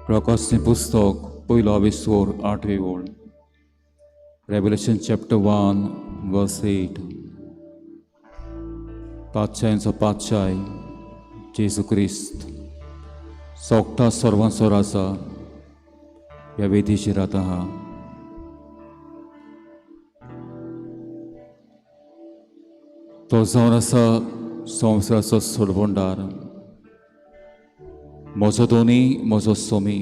प्रकाशनी पुस्तक पहिलो आविस्वर 8वे ओळ. Revelation chapter 1 verse 8. पातशायांचो पातशाय जेजू क्रिस्त सोगता सर्वांसोर आसा ह्या वेदीचेर आतां आहा. तो जावन आसा संवसाराचो सोडवणदार, म्हजो दोनी, म्हजो सोमी.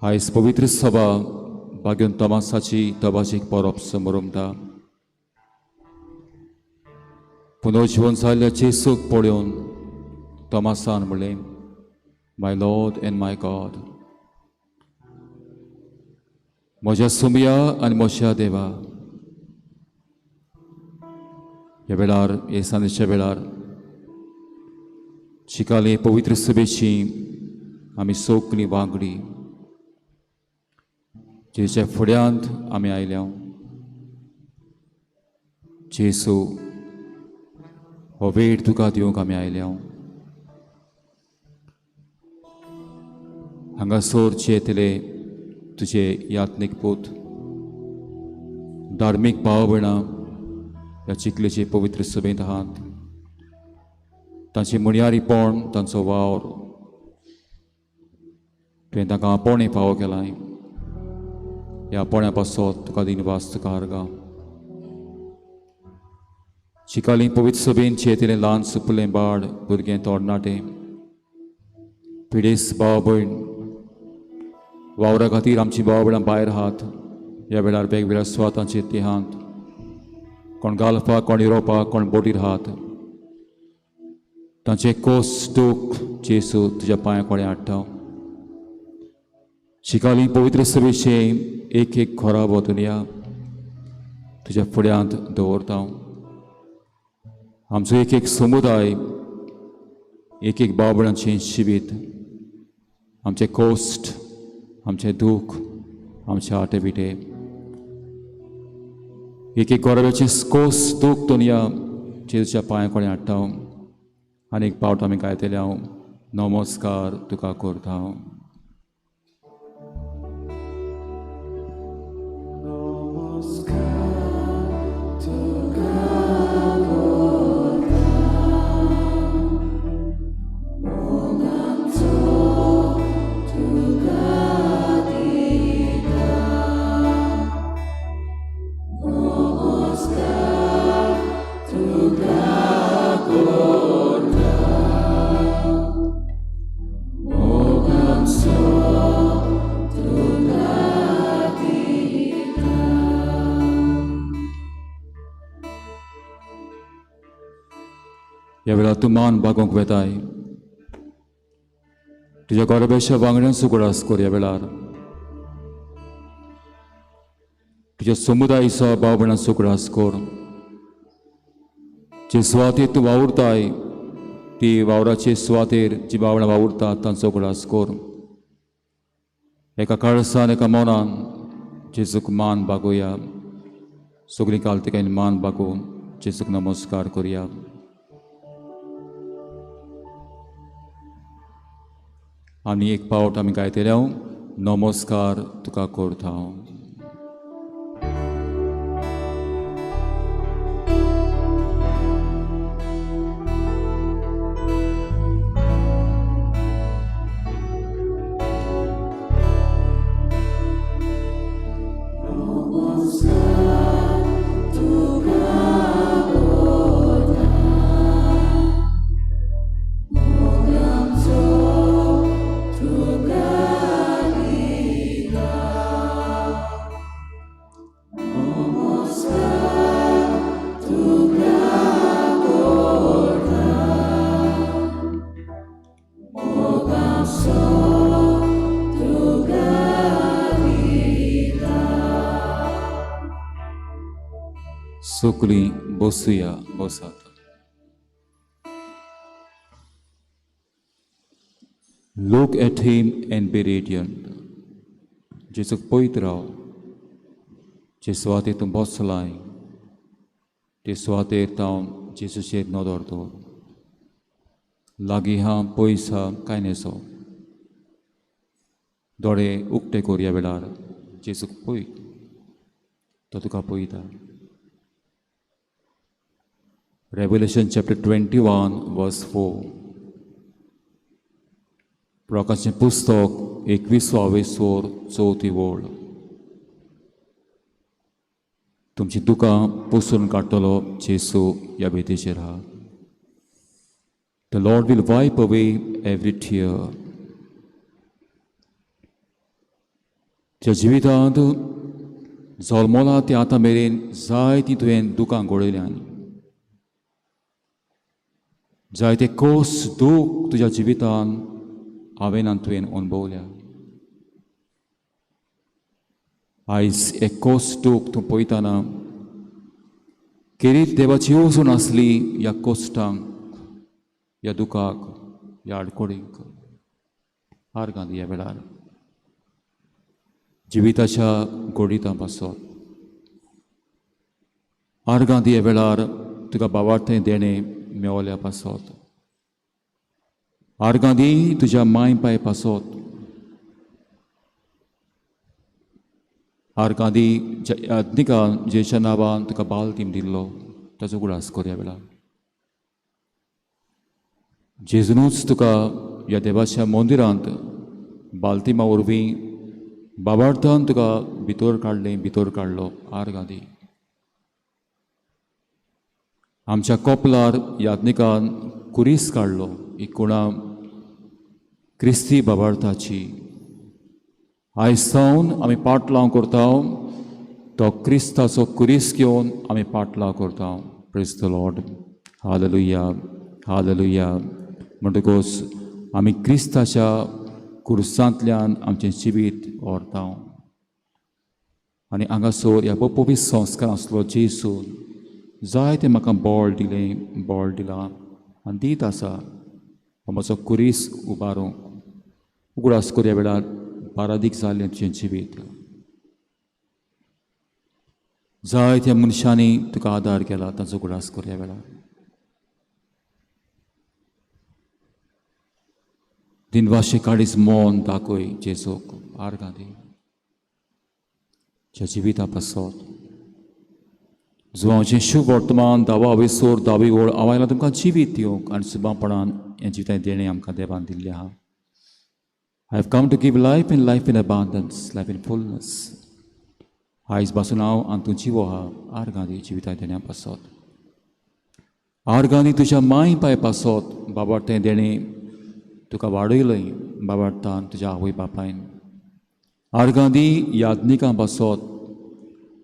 आयज पवित्र सभा बागेवन तमासाची तबाशीक परब समोरुमता. पुनर्जीवन जाल्ल्या जेसूक पळोवन तमासान म्हणलें, my Lord and my God. म्हज्या सोमया आनी म्हज्या देवा. ह्या वेळार, हे सांजेच्या वेळार शिकाले पवित्र सभेची आमी सगळीं वांगडी जेच्या फुड्यांत आमी आयल्या. जेसू, हो वेळ तुका दिवंक आमी आयल्या. हांगासर येतले तुजे यात्नीक पूत, धार्मीक भाव भयणां ह्या चिखलेचे पवित्र सभेंत आहात. तांचे मुणयारीपण, तांचो वावर तुवें तांकां आपोवणें फावो केलाय. ह्या आपोवण्या पासत तुका दिनवास तुका आर्गां. चिकाली पवित्र सभेन चेतलें ल्हान सुपलें बाळ, भुरगें तोडणाटें, पिडेस भाव भयण, वावरा खातीर आमची भाव भयणां भायर आहात. ह्या वेळार वेगवेगळ्या सुवातांचेर तीं आहात. कोण घालपाक, कोण इरोवपाक, कोण बोटीर आहात. तांचे कोस दूख जेसू तुज्या पांया कोणे हाडटा. शिकाली पवित्र सभेचे एक एक खोराब हो दुनिया तुज्या फुड्यांत दवरता. आमचो एक एक समुदाय, एक एक भाव भयणांचें जिवीत, आमचे कोस्ट, आमचे दूख, आमचे आटे बिटे, एक एक गोरब्याचें कोस दूख दुनिया जेजूच्या पांया कोणे हाडटा. आनी एक पावट आमी गायतले, हांव नमस्कार तुका करता. ह्या वेळार तूं मान बागोवंक वेताय. तुज्या गोरब्याच्या वांगड्यान सुगडास कर. ह्या वेळार तुज्या समुदायाचो भाव भयणां सुगडास कर. जे सुवातेर तूं वावुरताय, ती वावराचे सुवातेर जी भाव भयणां वावुरतात तांचो उगडास कर. एका काळसान, एका मौनान जेजूक मान बागोवया. सगळीं कालतिकायन मान बागोवन जेजूक नमस्कार करया. आनी एक पावट आमी गायतले हांव नमस्कार तुका करता हांव. सगळीं बसुया बसात. Look at him and be radiant. जेजूक पळयत राव. जे सुवातेर तूं बसलाय ते सुवातेर तावन जेजूचेर नदर दवर. लागीं हा पयस हा कांय नसो. दोळे उक्ते कर ह्या वेळार जेजूक पळय. तो तुका पळयता. Revelation chapter 21 verse 4. प्रकाशें पुस्तक 21 वळ. तुमची दुकां पुसून काडटलो जेसू ह्या बेतेचेर आहा. The Lord will wipe away every tear. तुज्या जिवितांत जल्मला ते आतां मेरेन जायतीं तुवें दुकां घडयल्यां. जायते कोस दूख तुज्या जिवितांत हांवें आनी तुवें अणभवल्या. आयज एक कोस दूख तूं पळयतना खेरीत देवाची येवजण आसली ह्या कोश्टांक, ह्या दुखाक, ह्या आडकोडींक. आर्गां ह्या वेळार जिविताच्या गोडितां पासत. आर्गां ह्या वेळार तुका बाबार्थें देणें मेवल्या पासत. आर्गां दी तुज्या माय पाय पासत. आर्गां दी याज्ञिकान जेच्या नांवान तुका बाल तीम दिल्लो ताचो उगडास कर ह्या वेळार. जेजूनूच तुका ह्या देवाच्या मंदिरांत बालतिमा वरवीं बाबार्थान तुका भितर काडलो. आर्गां दी. आमच्या कोपलार याज्ञिकान कुरीस काडलो ही कुणां क्रिस्ती बाबार्थाची. आयज सावन आमी पाटलाव करता. तो क्रिस्ताचो कुरीस घेवन आमी पाटलाव करता. Praise the Lord. Hallelujah hallelujah. म्हणटकूच आमी क्रिस्ताच्या कुर्सांतल्यान आमचें जिवीत व्हरता. आनी हांगासर ह्या पवित्र संस्कार आसलो जेजून जायते म्हाका बळ दिलां आनी दीत आसा. म्हजो कुरीस उबारूंक उगडास कर ह्या वेळार पारादीक जाल्लें तुजें जिवीत. जायत्या मनशांनी तुका आदार केला ताचो उगडास कर ह्या वेळार. दिनवाशे काडीच मौन दाखय जेजूक. आर्गां दी ज्या जिविता पासत. जुवांचें शुभ वर्तमान दावा हवेसोर दावी ओळ आवायला तुमकां जिवीत दिवंक आनी सुबापणान हें जिविताचें देणें आमकां देवान दिल्लें आहा. I have come to give life in abundance, life in fullness. आयज पासून हांव आनी तूं जिवो आहा. आर्गां दी जिविताचें देण्या पासत. आर्गां दी तुज्या माय पाय पासत. बाबार्थें देणें तुका वाडयलय बाबार्थान तुज्या आवय बापायन. आर्गां दी याज्ञिकां पासत.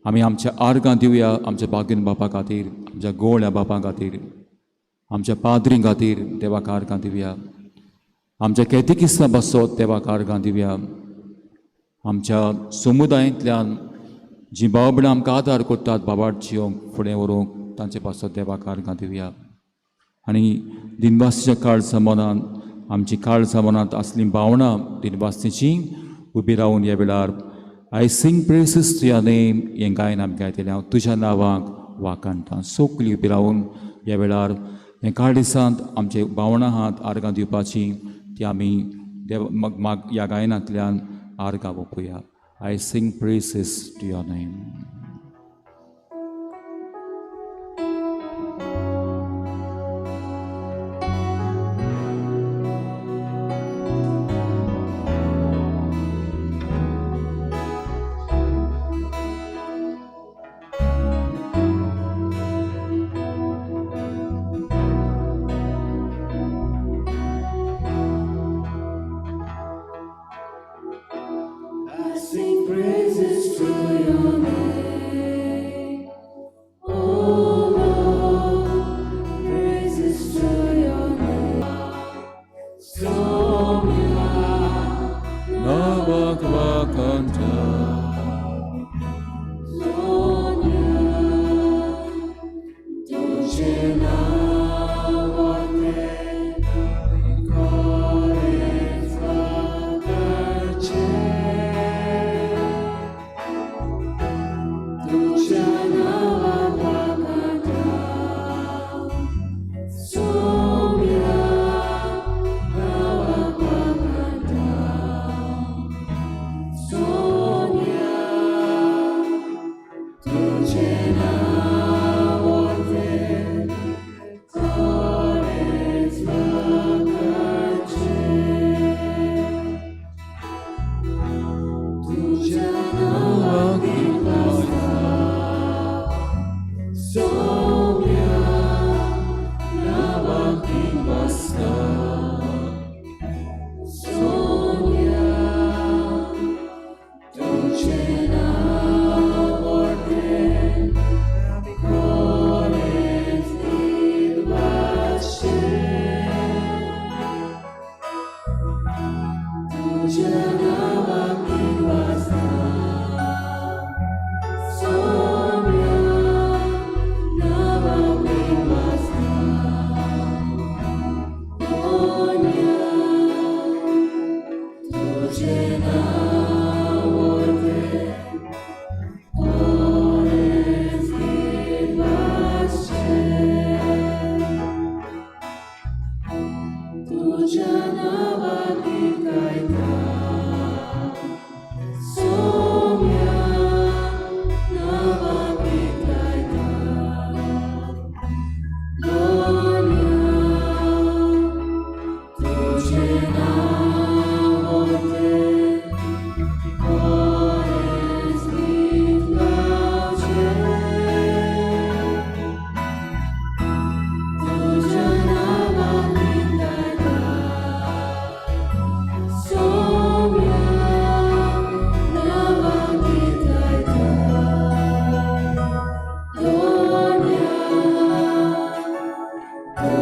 आमी आमच्या आर्गां दिवया आमच्या बागेन बापा खातीर, आमच्या गोळ्या बापा खातीर, आमच्या पाद्री खातीर देवाक आर्गां दिवया. आमच्या कॅतिकिस्तां बसत देवाक आर्गां दिवया. आमच्या समुदायांतल्यान जीं भाव भयणां आमकां आदार करतात बाबाट जियोंक फुडें व्हरूंक तांचे पासत देवाक आर्गां दिवया. आनी दिनवासीच्या काळ समानान आमची काळ समानांत आसली भावनां दिनवासीची उबी रावन ह्या वेळार आय sing praises to your name हें गायन आमी गायतलें. हांव तुज्या नांवाक वाखाणटां. सगळीं उबी रावन ह्या वेळार हें काळ दिसांत आमचे भावनां आहात आर्गां दिवपाची ती आमी देव मग ह्या गायनांतल्यान आर्गां ओपुया. I sing praises to your name. Sing praises to your name, O Lord, praises to your name. Somya Navakvakanta Sonya Tuche navate Kores vakarche Tuche navakvakanta Somya navakvakanta Sonya Tuche navate Kores vakarche Tuche navakvakanta Somya navakvakanta Sonya Tuche navate Kores vakarche Tuche navakvakanta Somya navakvakanta Sonya Tuche navate Kores vakarche Tuche navakvakanta Somya navakvakanta Sonya Tuche navate Kores vakarche Tuche navakvakanta Somya navakvakanta Sonya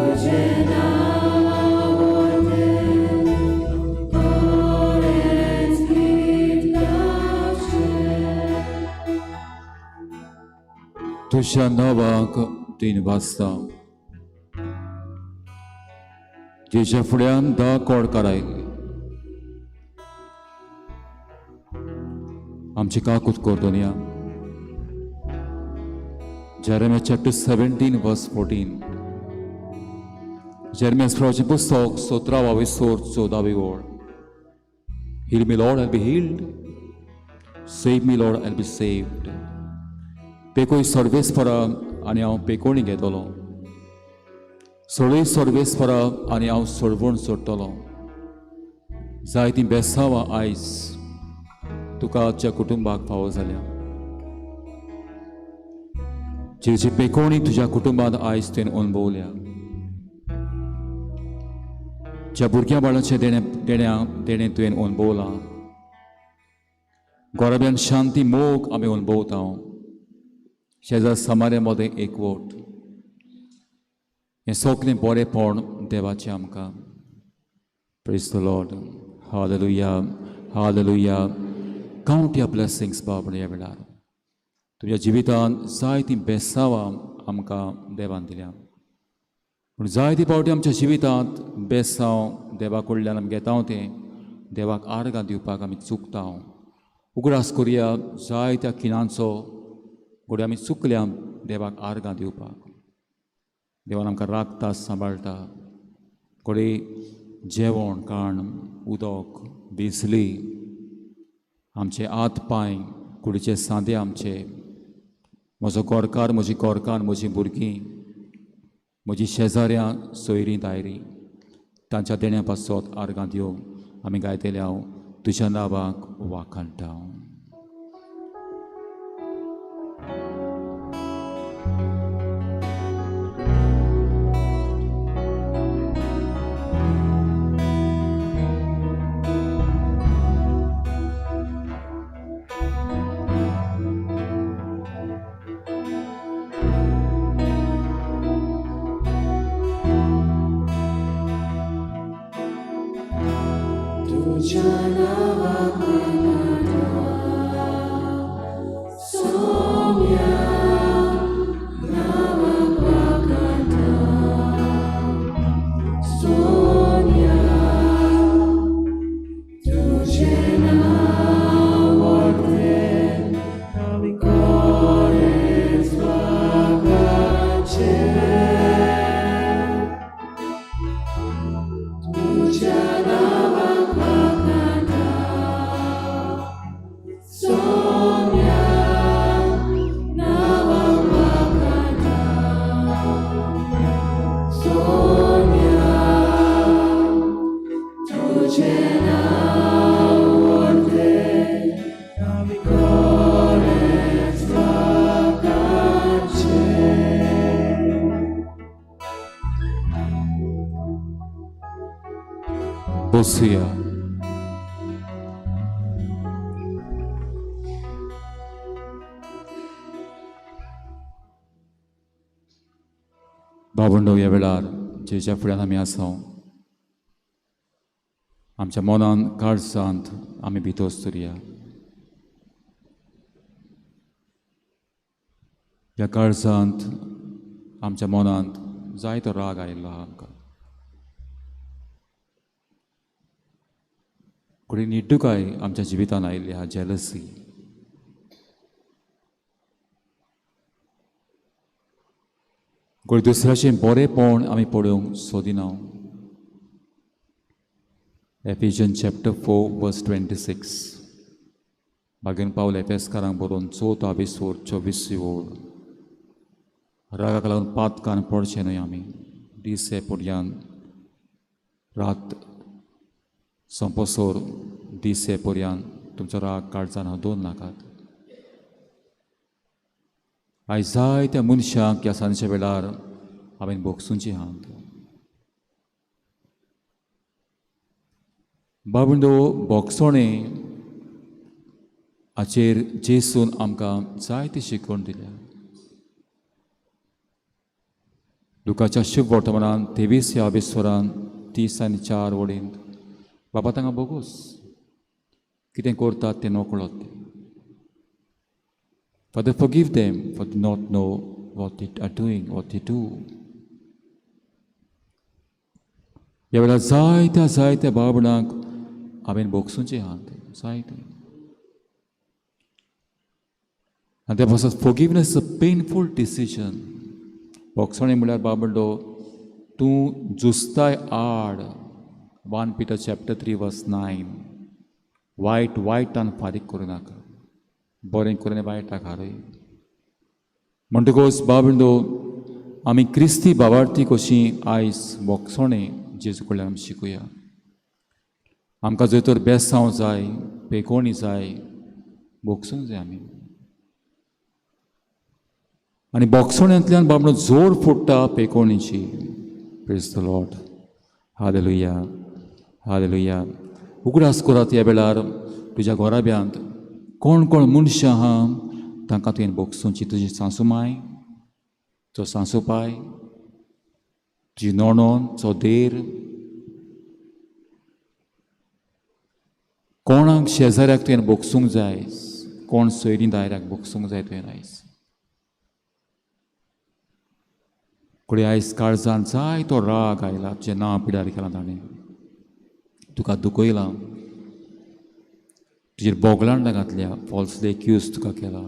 Tuche navate Kores vakarche तुझ्या नावाक तीन वाजता जेच्या फुड्यान धा कोडकार oily. आमची काकूत कोर्दोनिया. Jeremiah chapter 17 verse 14. Jeremiah's prophecy पुस्तक 17 विसोर 14 ओळ. Heal me, Lord, I'll be healed. Save me, Lord, I'll be saved. पेकोय सर्वेस्परा आनी हांव पेकोवणी घेतलो. सगळी सर्वेस्परा आनी हांव सोडवण सोडटलो. जायतीं बेसांवां आयज तुका तुज्या कुटुंबाक फावो जाल्या. जी पेकोवणी तुज्या कुटुंबांत आयज तुवें अणभवल्या. ज्या भुरग्या बाळाचें देणें तुवें अणभवलां. घराब्यान शांती मोग आमी अणभवता. शेजार समार्या मदें एकवट. हें सगळें बरेंपण देवाचें आमकां. Praise the Lord. Hallelujah, hallelujah. Count your blessings बाबा. ह्या वेळार तुज्या जिवितांत जायतीं बेसांवां आमकां देवान दिल्या. पूण जायती फावटी आमच्या जिवितांत बेसांव देवा कडल्यान आमी घेता तें देवाक आर्गां दिवपाक आमी चुकता. उगडास करुया जायत्या खिणांचो घोडी आमी चुकल्या देवाक आर्गां दिवपाक. देवान आमकां राखता, सांबाळटा. घोडी जेवण खाण उदक बिजली आमचे हात पांय कुडीचे सांदे आमचे म्हजो गोरकार म्हजी गोरकार म्हजीं भुरगीं म्हजीं शेजाऱ्यां सोयरीं दायरीं तांच्या देण्या पासत आर्गां दिवंक आमी गायतले हांव तुज्या नांवाक वाखाणटा बसूया बाबंडो ह्या वेळार जेच्या फुड्यान आमी आसा आमच्या मनान काळजांत आमी भितोस दवरया ह्या काळजांत आमच्या मनांत जायतो राग आयिल्लो आहा आमकां कोणी निड्डूकाय आमच्या जिवितान आयिल्ली आहा जेलसी कोणी दुसऱ्याचें बरेंपण आमी पळोवंक सोदिना एफिशियन चॅप्टर 4 वर्स 26 मागीर पावल एफेसकारांक बरोवन 24 ओळ रागाक लागून पातकान पडचें न्हय आमी दिसे पर्यान रात संपसोर दिसे पर्यान तुमचो राग काळजान हांव दवरूंक नाकात आयज जायत्या मनशांक ह्या सांजच्या वेळार हांवें बोगसूंची आहात बाबंडो बोगसोणें हाचेर जेसून आमकां जायती शिकवण दिल्या लुकाच्या शुभ वर्तमानांत 23 30 आनी 4 वडींत बाबा तांकां बोगूस कितें करतात तें नकळत Father, forgive them for they not know what they are doing, what they do. ह्या वेळार जायत्या बाबणांक हांवें बोगसूंचें आहा जायते आनी त्या पासत फॉरगिवनेस इज अ पेनफूल डिसिजन बोगसोणें म्हळ्यार बाबडो तूं जुस्ताय आड 1 Peter chapter 3 verse 9 वायटान फारीक करूं नाका बरें करून वायटाक हारय म्हणटकूच बाबंडो आमी क्रिस्ती भावार्थी कशीं आयज बोगसोणें जेजू कडल्यान आमी शिकुया आमकां जर तर बेसांव जाय पेकोणी जाय बोगसूंक जाय आमी आनी बोगसोण्यांतल्यान बाबडो जोड फोडटा पेकोणीची praise the Lord hallelujah hallelujah उगडास करात ह्या वेळार तुज्या घोराब्यांत कोण कोण मनशां आहा तांकां तुवें बोगसूंची तुजी सासू माय तुजो सासू पाय तुजी नोणोन तुजो देर कोणाक शेजाऱ्याक तुवें बोगसूंक जाय कोण सोयरी दायऱ्याक बोगसूंक जाय तुवें आयज कोणी आयज काळजान जायतो राग आयला तुजें नांव पिड्यार केलां ताणें तुका दुखयलां तुजेर बोगलांडां घातल्या फॉल्सली एक्यूज तुका केला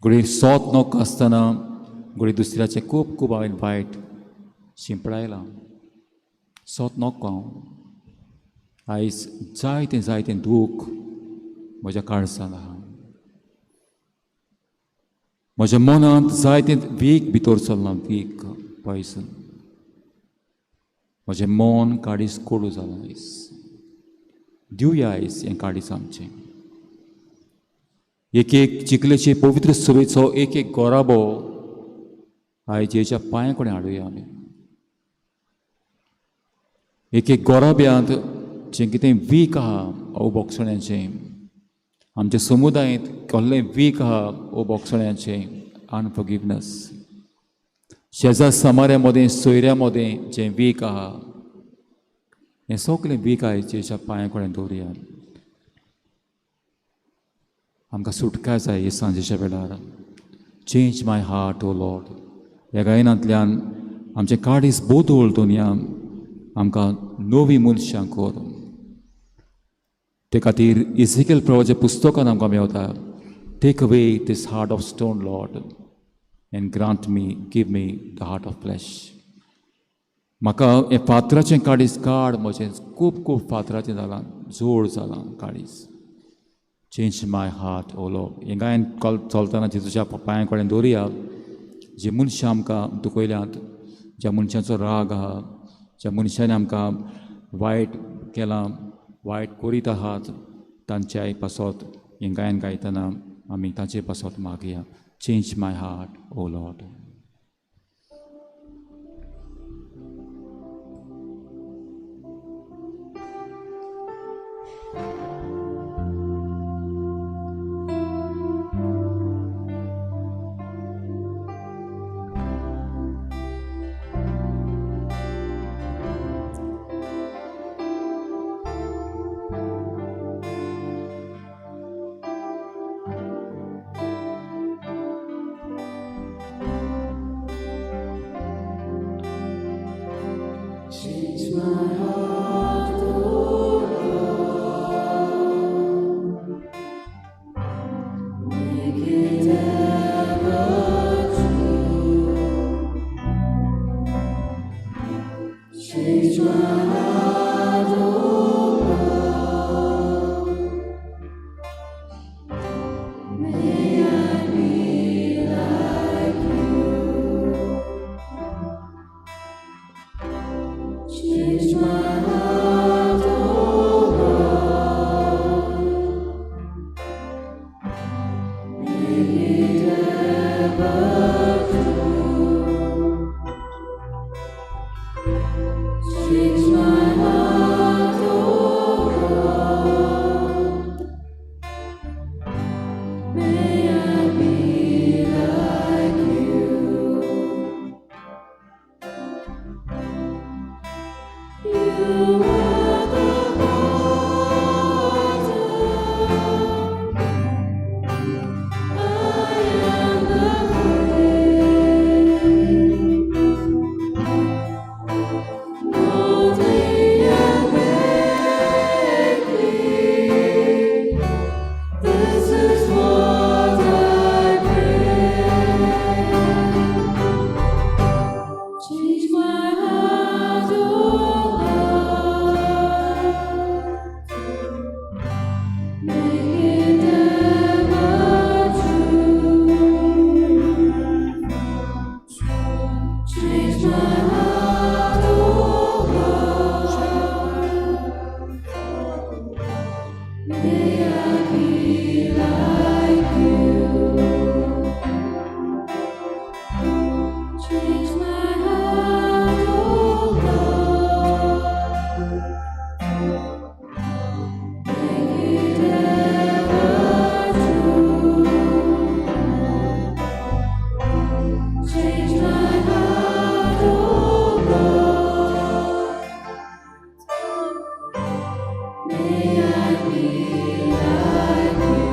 घडी सोत नोक आसतना घडी दुसऱ्याचें खूब हांवें वायट शिंपडायलां सोत नोको आयज जायतें जायतें दूख म्हज्या काळजांत आहा. म्हज्या मनांत जायतें वीक भितर चल्लां, वीक पॉयजन. म्हजें मन काडीस कोडू जालां आयज. दिवया आयज हें काडीस आमचें. एक एक चिकलेचे पवित्र सभेचो एक एक गोराबो आयज हेच्या पांया कडेन हाडुया आमी. एक एक गोराब्यांत जें कितें वीक आहा अवभोगसण्याचें, आमच्या समुदायांत कसलें वीक आहा अवभोगसण्याचें, अनफॉरगिवनेस, शेजार समाऱ्या मदें सोयऱ्या मदें जें वीक आहा, हें सगलें वीक आयज हेच्या पांया कडेन दवरया. आमकां सुटकाय जाय हे सांजेच्या वेळार. Change my heart O lord ह्या गायनांतल्यान आमचें काडीस बोदोळ दोनया, आमकां नवीं मनशां कर. ते खातीर इझेकिएल प्रभुच्या पुस्तकांत आमकां मेवता, take away this heart of stone lord and grant me, give me the heart of flesh. म्हाका हें फातराचें काडीस काड. म्हजें खूब खूब फातराचें जालां, जोड जालां काडीस. Change my heart O Lord. हें गायन चलतना जेजूच्या पांया कडेन दवरया. जे मनशां आमकां दुखयल्यांत, ज्या मनशांचो राग आहा, ज्या मनशांनी आमकां वायट केलां, वायट करीत आहात, तांच्याय पासत हें गायन गायतना आमी तांचे पासत मागया. Change my heart O Lord. Change my heart, O Lord. Make it ever true. Change my heart, O Lord. May I be like you. Change my heart, O Lord. Make it ever true. Change my heart, O Lord. May I be like you. You are the water, I am the flame. Mold me and make me. This is what I pray. Change my heart, O Lord. Make it ever true. Change my heart, O Lord. May I be like you. Change my heart, O Lord. Make it ever true. Change my heart, O Lord. May I be like you.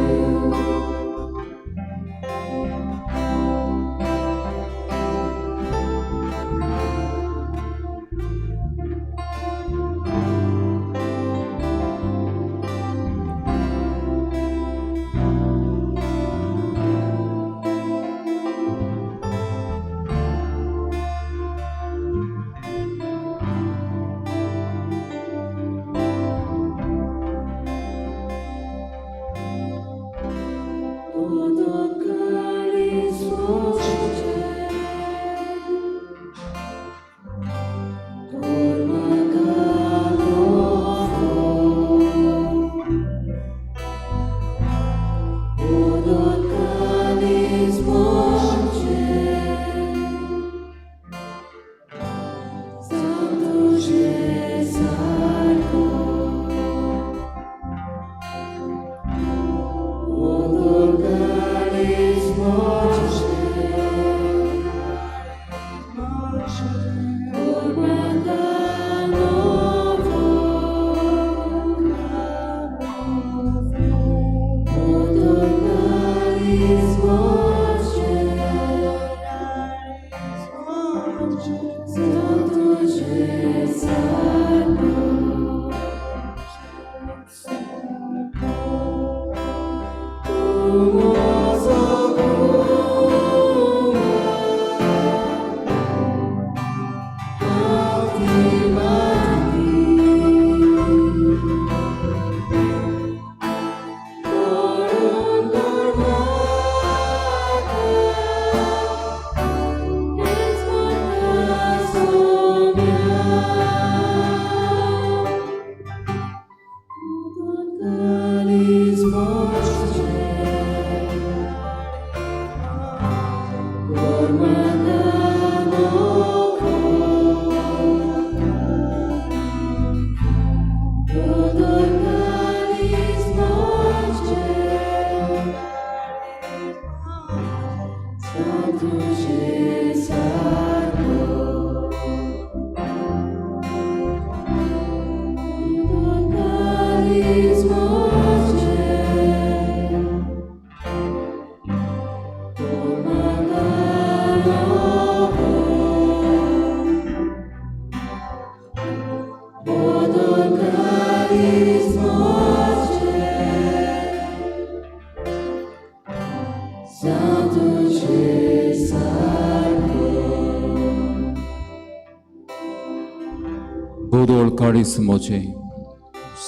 कारिस्मोचे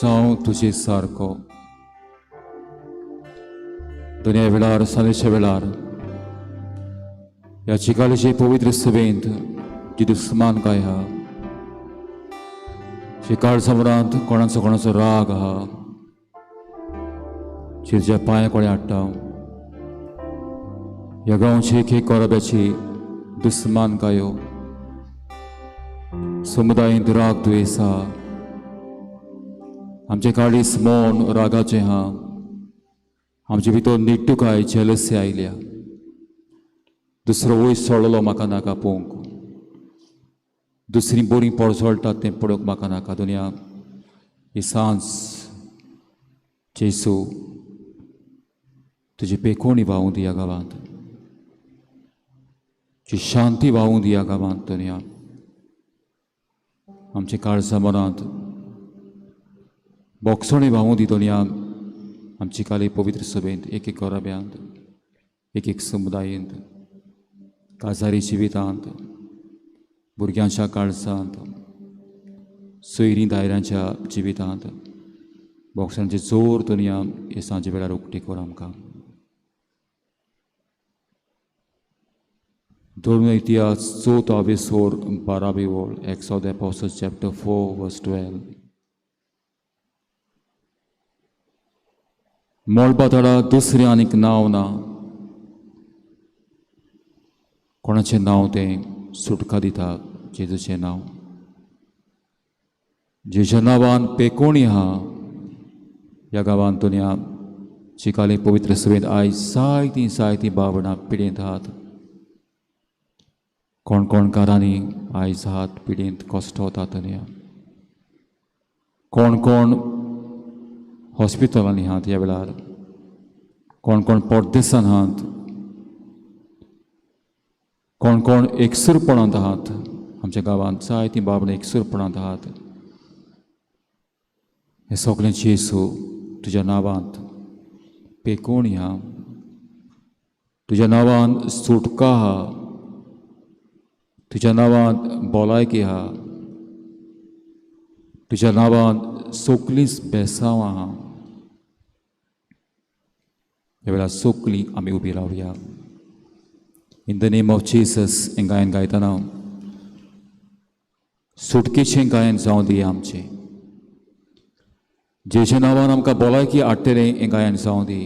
जावं तुजे सारको दुनिया वेळार सांजेच्या वेळार ह्या चिकालेचे पवित्र सभेंत जी दुस्मानकाय आहा शिकाळ समरांत कोणाचो राग आहा चिरच्या पांय कोणे हाडटा ह्या गांवचे एक कोरब्याची दुस्मानकायो समुदायांत राग द्वेष आहा आमचे काळीस मौन रागाचे आहा आमचे भितर निट्टूकाय जेलसी आयल्या दुसरो वयर सोडलो म्हाका नाका पळोवंक दुसरी बरी पडसोळटात तें पळोवंक म्हाका नाका दुनिया ही सांज जेसू तुजी पेकोणी व्हांवूं दी ह्या गांवांत तुजी शांती व्हांवूं दी ह्या गांवांत दुनिया आमचे काळजा मनांत बोगसणी व्हांवूं दी दुनिया आमची काली पवित्र सभेंत एक एक कोराब्यांत एक एक समुदायांत काजारी जिवितांत भुरग्यांच्या काळजांत सोयरी दायऱ्यांच्या जिवितांत बोगसांचे जोर दुनिया हे सांजे वेळार उक्ती कर आमकां धर्म इतिहास 4:12 ओळ Acts of the Apostles chapter 4 verse 12 मोळपातळा दुसरें आनीक नांव ना कोणाचें नांव तें सुटका दिता जेजूचें नांव जेच्या नांवान पेकोणी आहा ह्या गांवांत दुनिया चिकाले पवित्र सभेंत आयज जायतीं भावणां पिडेंत आहात कोण कोण कारांनी आयज आहात पिडेंत कश्ट वतात दुनिया कोण कोण हॉस्पिटलांनी आहात ह्या वेळार कोण कोण परदेसान आहात कोण कोण एकसूरपणांत आहात आमच्या गांवांत जायतीं बाबणां एकसूरपणांत आहात हे सगळें जेसू तुज्या नांवांत पेकोणी आहा तुज्या नांवान सुटका आहा तुज्या नांवांत भलायकी आहा तुज्या नांवांत सगळींच बेसांवां आहा ह्या वेळार सगळीं आमी उबी रावया in the name of Jesus हें गायन गायतना सुटकेचें गायन जावं दी आमचें जेच्या नांवान आमकां भलायकी हाडटलें हें गायन जावं दी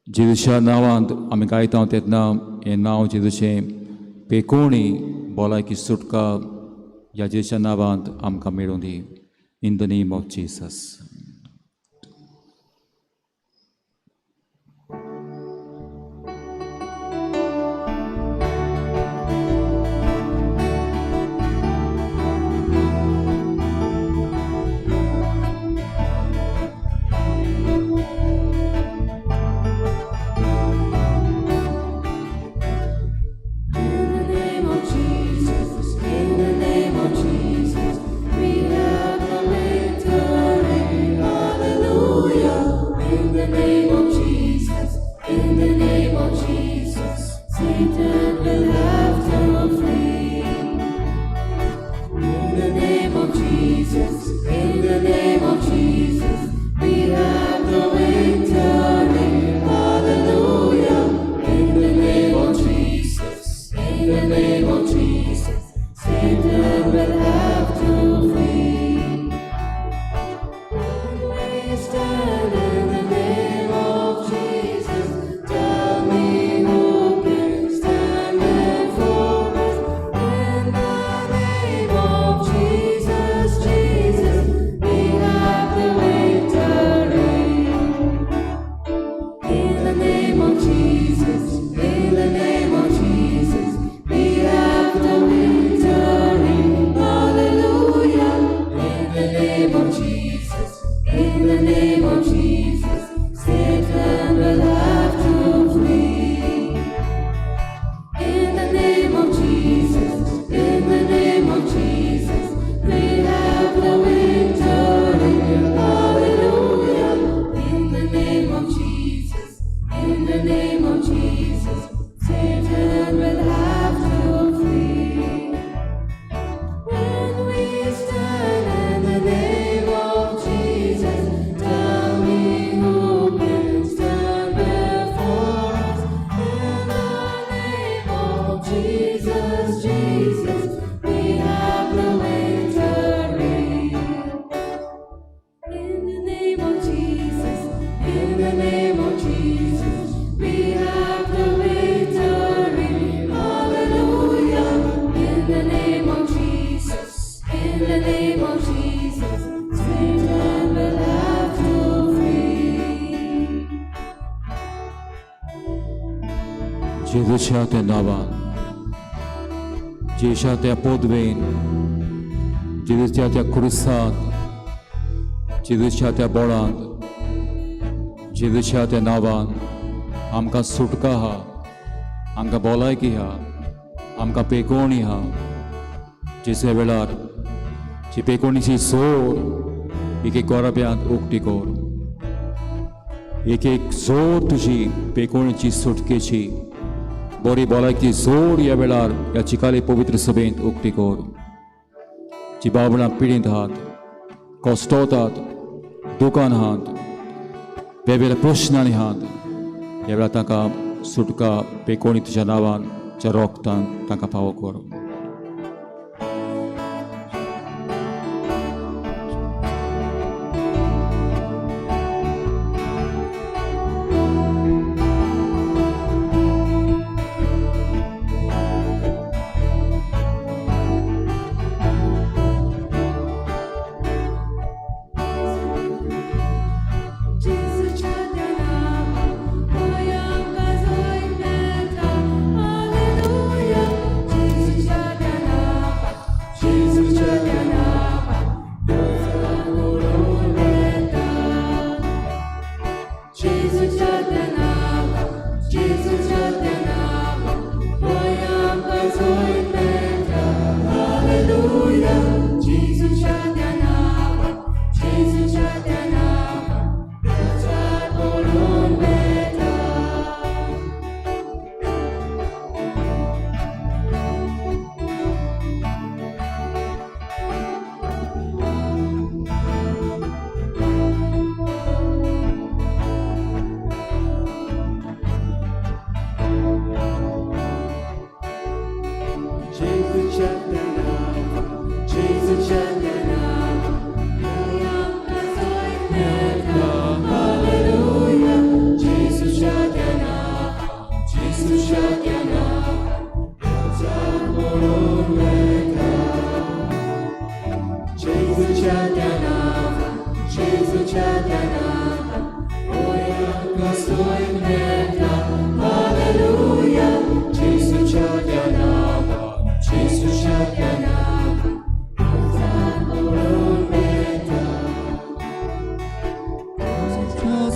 जेजूच्या नांवांत आमी गायता तेन्ना हें नांव जेजूचें पेकोणी भलायकी सुटका ह्या जेजूच्या नांवांत आमकां मेळूं दी in the name of Jesus In the name of Jesus, we have the victory. जेजूच्या त्या नावान, जेशा त्या पोदवेन, जेजूच्या त्या क्रुसांत, जेजूच्या त्या बोळांत, जेजूच्या त्या नावान आमकां सुटका हा, आमकां भलायकी हा, आमकां पेकोवणी हा. जेचे वेळार जी पेकोवणीची जोर एक एक गोराब्यांत उक्ती कोर. एक एक जोर तुजी पेकोवणीची सुटकेची बरी भलायकी जोर ह्या वेळार ह्या चिकाले पवित्र सभेंत उक्ती कोर. जी बाबळां पिडींत आहात, कश्टावतात, दुकान आहात, वेगवेगळ्या प्रश्नांनी आहात, ह्या वेळार तांकां सुटका पेकोवणी तुज्या नांवान च्या रोगतान तांकां फावो कर.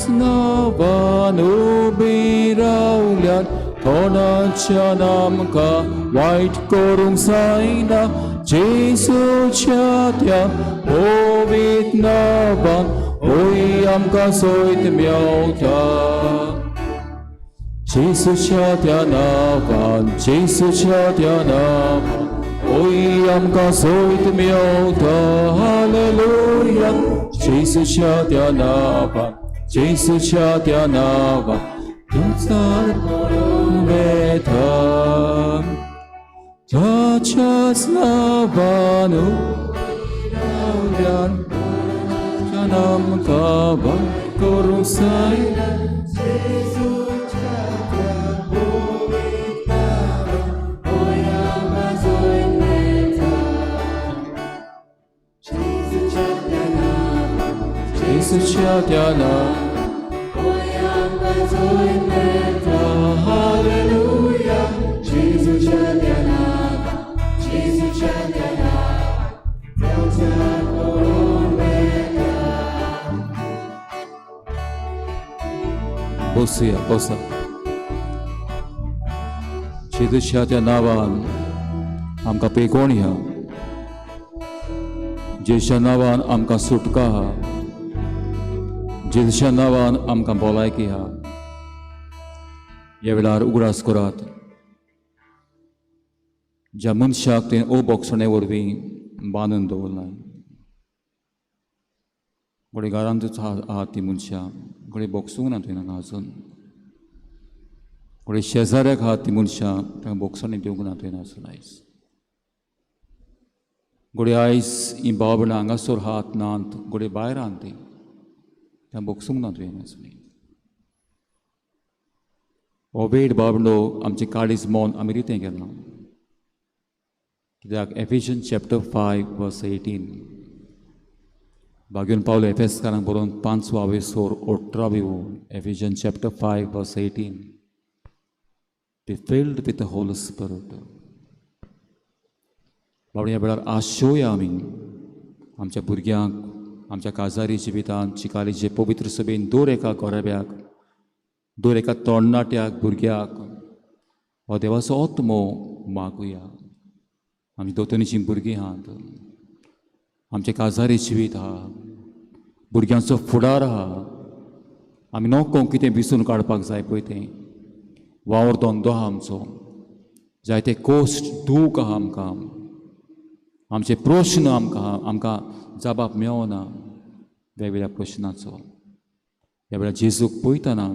नावान उबी रावल्यान कोणाच्या नामकां वायट करूंक जायना. जेजूच्या त्या पवित्र नांवान होय आमकां सोयत मेवता. जेजूच्या त्या नांवान, जेजूच्या त्या नांवान होय आमकां सोयत मेवता. हालेलुया. जेजूच्या त्या नांवान, जेजूच्या त्या नांवान तुमचार करूंक येता. ताच्याच नांवान रावल्यान कोणाच्या नामकां वायट करूंक जायना. जेजूच्या त्या नांवान हालेलुया. जेजूच्या त्या नांवान, जेजूच्या त्या नांवान प्रचार करूंक येता. बसूया, बसा. जेजूच्या त्या नांवान आमकां पेकोवणी हा, जेजूच्या नांवान आमकां सुटका हा, जेजूच्या नांवान आमकां भलायकी हा. ह्या वेळार उगडास करात. ज्या मनशाक ते बोगसणे वरवीं बांदून दवरलां, घोडे घरांतूच आहात ती मनशां, घोडे बोगसूंक ना तुवें तांकां आजून. घोडे शेजाऱ्याक आहात ती मनशां, तांकां बोगसणी दिवंक ना तुवें आजून आयज. घोडे आयज ही बाबडां हांगासर हात नात, घोडे भायर आहात ती, तांकां बोगसूंक ना तुवें आजून. हो वेळ बाबडो आमचे काळीज मोन आमी रितें केलां. कित्याक एफिशियन्स चॅप्टर 5 वर्स 18 भाग्यून पावलो एफेसकारांक बरोवन 5 18 Ephesians chapter 5 verse 18 be filled with the Holy Spirit. बाबा ह्या वेळार आशोया आमी आमच्या भुरग्यांक आमच्या काजारी जिवितांत चिकालीचे पवित्र सभेन दर एका गोरेब्याक दर एका तरणाट्याक भुरग्याक हो देवाचो आत्मो मागुया. आमी दोतोनीचीं भुरगीं आहात, आमचें काजारी जिवीत आहा, भुरग्यांचो फुडार आहा. आमी नोको कितें विसरून काडपाक जाय पळय तें वावर धंदो आहा आमचो, जायते कोश्ट दूख आहा आमकां, आमचे प्रश्न आमकां जबाब मेळना वेगवेगळ्या प्रश्नाचो. ह्या वेळार जेजूक पळयतना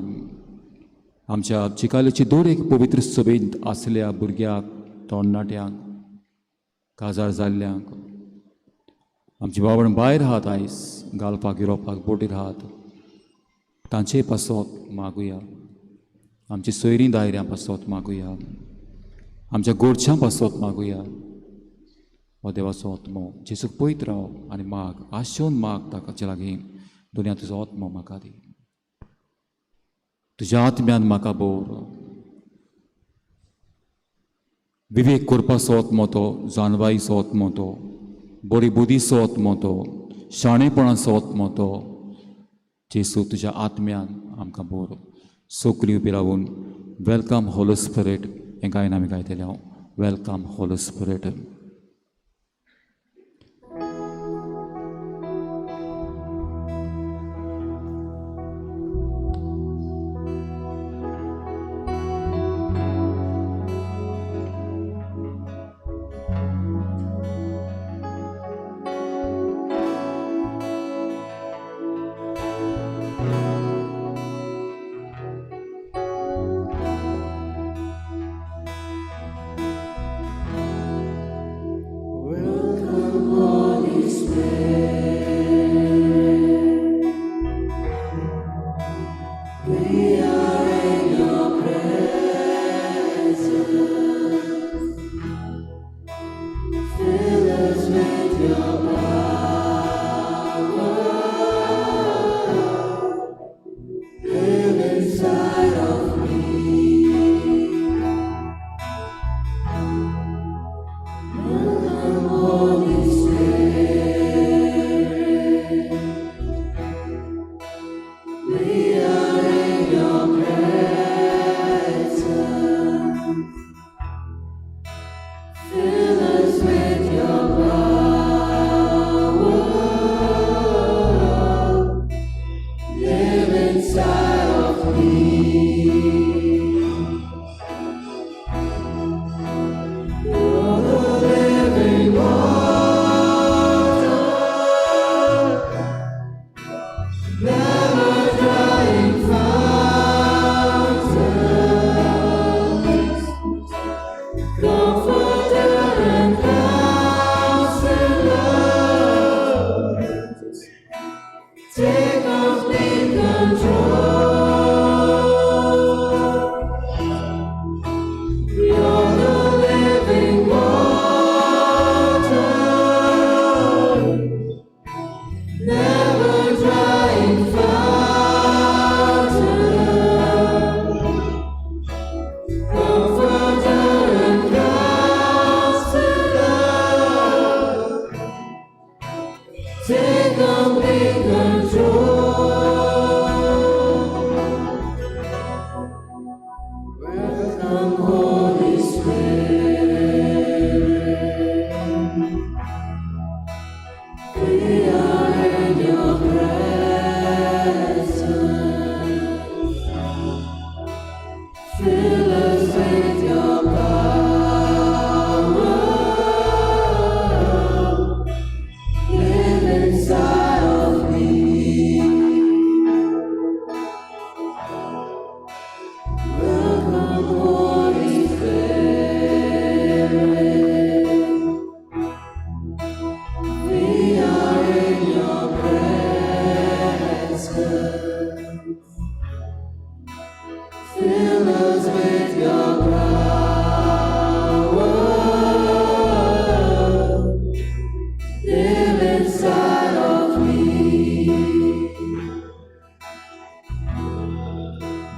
आमच्या चिकालेची दर एक पवित्र सभेंत आसल्या भुरग्याक तरणाट्यांक काजार जाल्ल्यांक आमची बाबण भायर आहात आयज घालपाक गिरोवपाक बोटीर आहात तांचे पासत मागुया. आमची सोयरीं दायऱ्यां पासत मागुया, आमच्या गोडच्यां पासत मागुया. हो देवाचो आत्मो जेजूक पळयत राव आनी माग, आशेवन माग ताचे लागीं दुनिया तुजो आत्मो म्हाका दी. तुज्या आत्म्यान म्हाका बोर विवेक करपाचो आत्मो तो, जानवाईचो आत्मो तो, बरी बुदीचो आत्मो तो, शाणेपणाचो आत्मो तो. जेजू तुज्या आत्म्यान आमकां बोर. सोकली उबी रावून वेलकम होली स्पिरीट हें गायन आमी गायतले हांव. Welcome Holi spirit.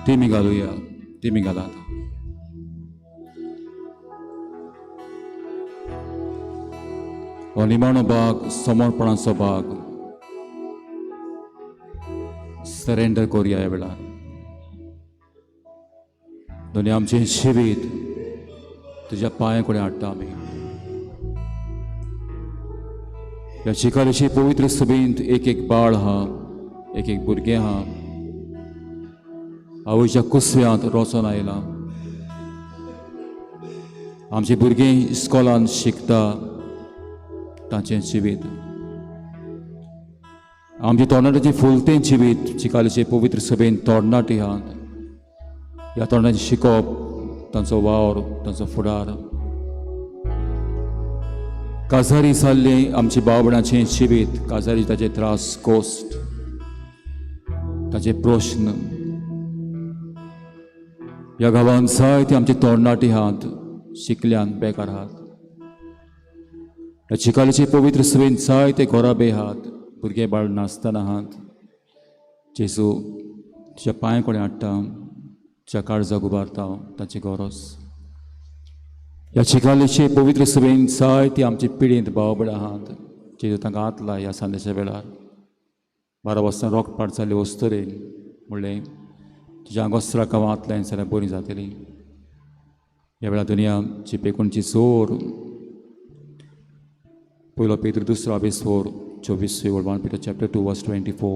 Timi galuya, timi galata. हो निमाणो भाग समर्पणाचो भाग सरेंडर करुया ह्या वेळार. दोनी आमचें जिवीत तुज्या पांया कडेन हाडटा आमी. ह्या चिकालेचे पवित्र सभेंत एक एक बाळ आहा, एक एक भुरगें आहा, आवयच्या कुसव्यांत रोचोन आयलां. आमचे भुरगीं इस्कॉलान शिकता तांचें जिवीत, आमची तरणाट्याची फुलतें जिवीत चिकालेचे पवित्र सभेंत तरणाटी आहात. ह्या तरणाटें शिकप, तांचो वावर, तांचो फुडार. काजारी जाल्लें आमच्या भाव भयणाचें जिवीत, काजारी ताचे त्रास, कोस्ट, ताचे प्रश्न. ह्या गांवांत जायते आमचे तरणाटे आहात, शिकल्यान बेकार आहात. ह्या चिकालेचे पवित्र सभेंत जायते घोराबे आहात, भुरगे बाळ नासतना आहात. जेजू तुज्या पांया कडेन हाडटा, तुज्या काळजाक उबारता ताची गरज. ह्या चिकालेचे पवित्र सभेंत जायते आमचे पिडींत भाव भयण आहात, जेजू तांकां हात लाय ह्या संदेशा वेळार. 12 वर्सां रोगपाट जाल्ले वस्तरेन म्हणलें तुज्या आंगोस्त्राक हांव हात लायन जाल्यार बरी जातली. ह्या वेळार दुनियाची पेकोणची जोर पयलो पेत्र 2:24 1 Peter chapter 2 verse 24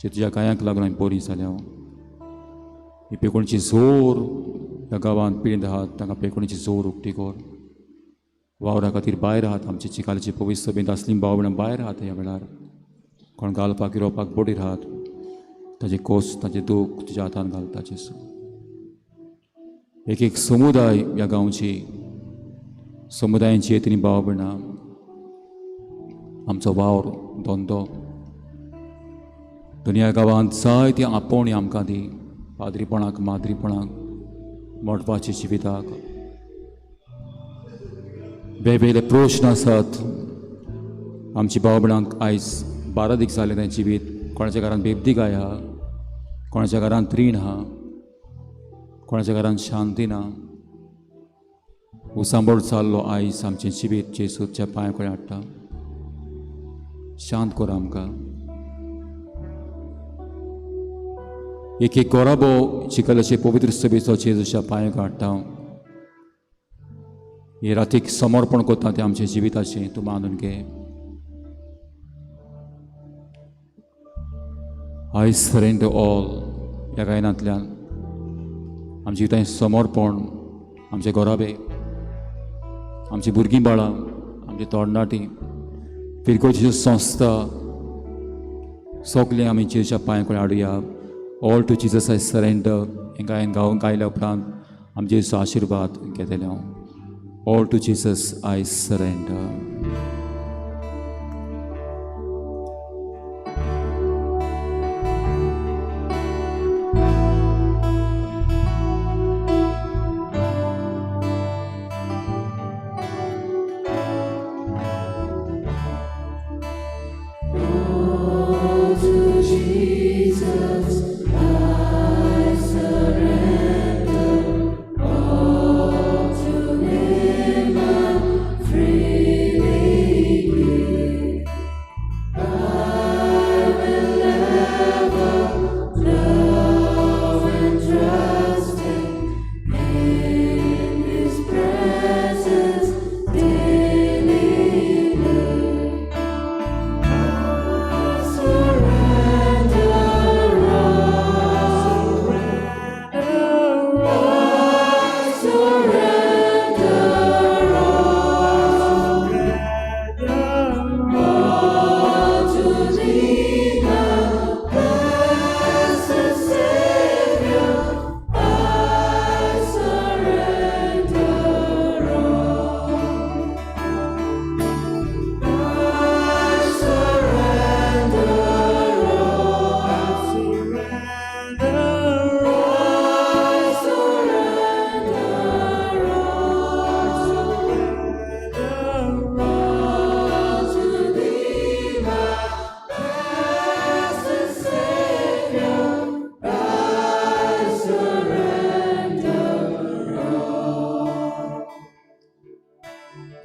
जे तुज्या कांयाक लागून हांवें बरी जाल्या. ही पेकोणची जोर ह्या गांवांत पिडींत आहात, तांकां पेकोणची जोर उक्ती कर. वावरा खातीर भायर आहात, आमची चिकालेची पवित्र सभेंत असलीं भाव भयणां भायर आहात. ह्या वेळार कोण घालपाक इरोवपाक बडीर आहात, ताजे कोस, ताजें दूख तुज्या हातान घालता जेजू. एक एक समुदाय ह्या गांवची, समुदायांची येतली भाव भयणां, आमचो वावर, धंदो, दुनिया गांवांत जायती आपोवणी आमकां दी, पाद्रीपणाक, माद्रीपणाक, मोडपाच्या जिविताक. वेगवेगळे प्रश्न आसात. आमची भाव भयणांक आयज 12 दीस जाले तें जिवीत. कोणाच्या घरांत बेबदीगाय आहा, कोणाच्या घरांत रीण आहा, कोणाच्या घरांत शांती ना. उसांबळ चाललो आयज आमचें जिवीत जेजूच्या पांया कडेन हाडटा. शांत कर आमकां. एक एक गोराबो चिकालेचे पवित्र सभेचो जेजूच्या पांयाक हाडटा. हे रातीक समर्पण करता तें आमच्या जिविताचें तूं मानून घे. आय सरेंडर ऑल ह्या गायनांतल्यान आमच्या जिविताचें समर्पण, आमचे गोराबे, आमची भुरगीं बाळां, आमची तरणाटी, फिरकोची संस्था, सगळें आमी जेजूच्या पांया कडेन हाडुया. All to Jesus I surrender हें गायल्या उपरांत आमी जेजूचो आशिर्वाद घेतले हांव. All to Jesus I surrender.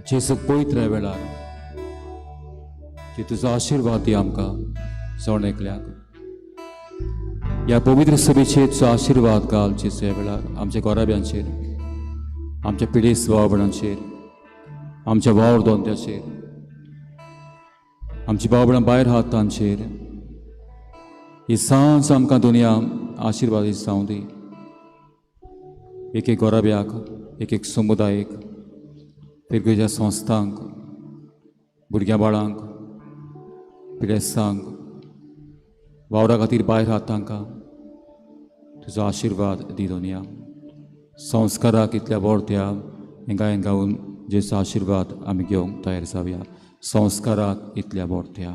जेजू पयत्र्या वेळार जे तुजो आशिर्वाद दी आमकां जोड एकल्याक. ह्या पवित्र सभेचेर तुजो आशिर्वाद घाल जेजू ह्या वेळार आमच्या गोराब्यांचेर, आमच्या पिडेस भावबणांचेर, आमच्या वावर दोंत्याचेर, आमची भावबणां भायर आहात तांचेर. ही सांज आमकां दुनिया आशिर्वादीत जावं दी. एक एक गोराब्याक, एक एक समुदायाक, वेगवेगळ्या संस्थांक, भुरग्यां बाळांक, पिडेस्तांक, वावरा खातीर भायर आहात तांकां तुजो आशिर्वाद दी दुनिया. संस्काराक इतल्या बोरत्या गायन गावून जेचो आशिर्वाद आमी घेवंक तयार जावया. संस्काराक इतल्या बोरत्या.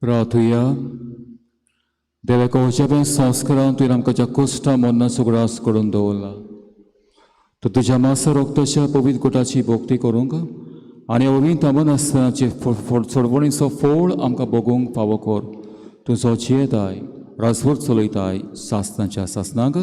प्रार्थुया. देवाच्या वचन संस्कारान तुवें आमकां ज्या कश्टां मरणाचो ग्रास करून दवरला तो तुज्या मासा रोगताच्या पवित्र गोटाची भोक्ती करूंक आनी अविंत अमन आसतनाचे चडवणीचो फोळ आमकां भोगूंक फावो कर. तुजो जियेताय राजवट चलयताय सासनाच्या सासनाक.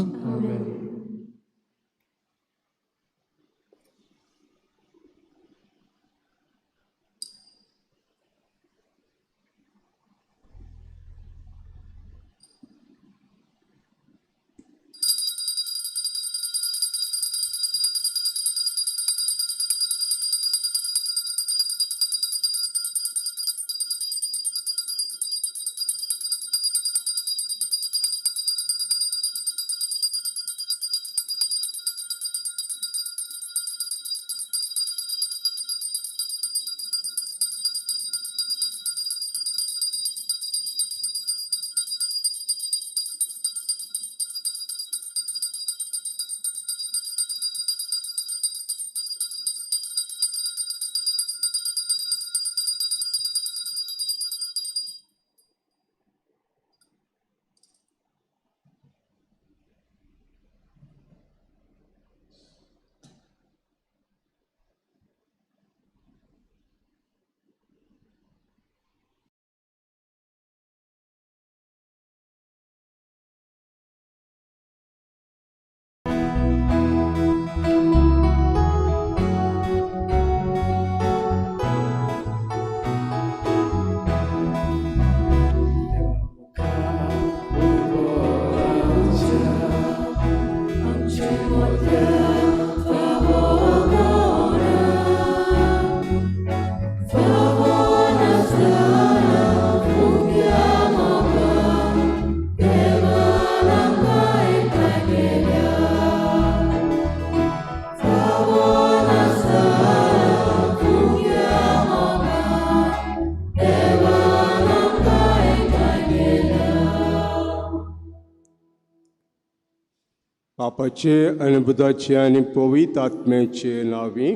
बापाचे आनी बुदाचे आनी पवित्र आत्म्याचे नावी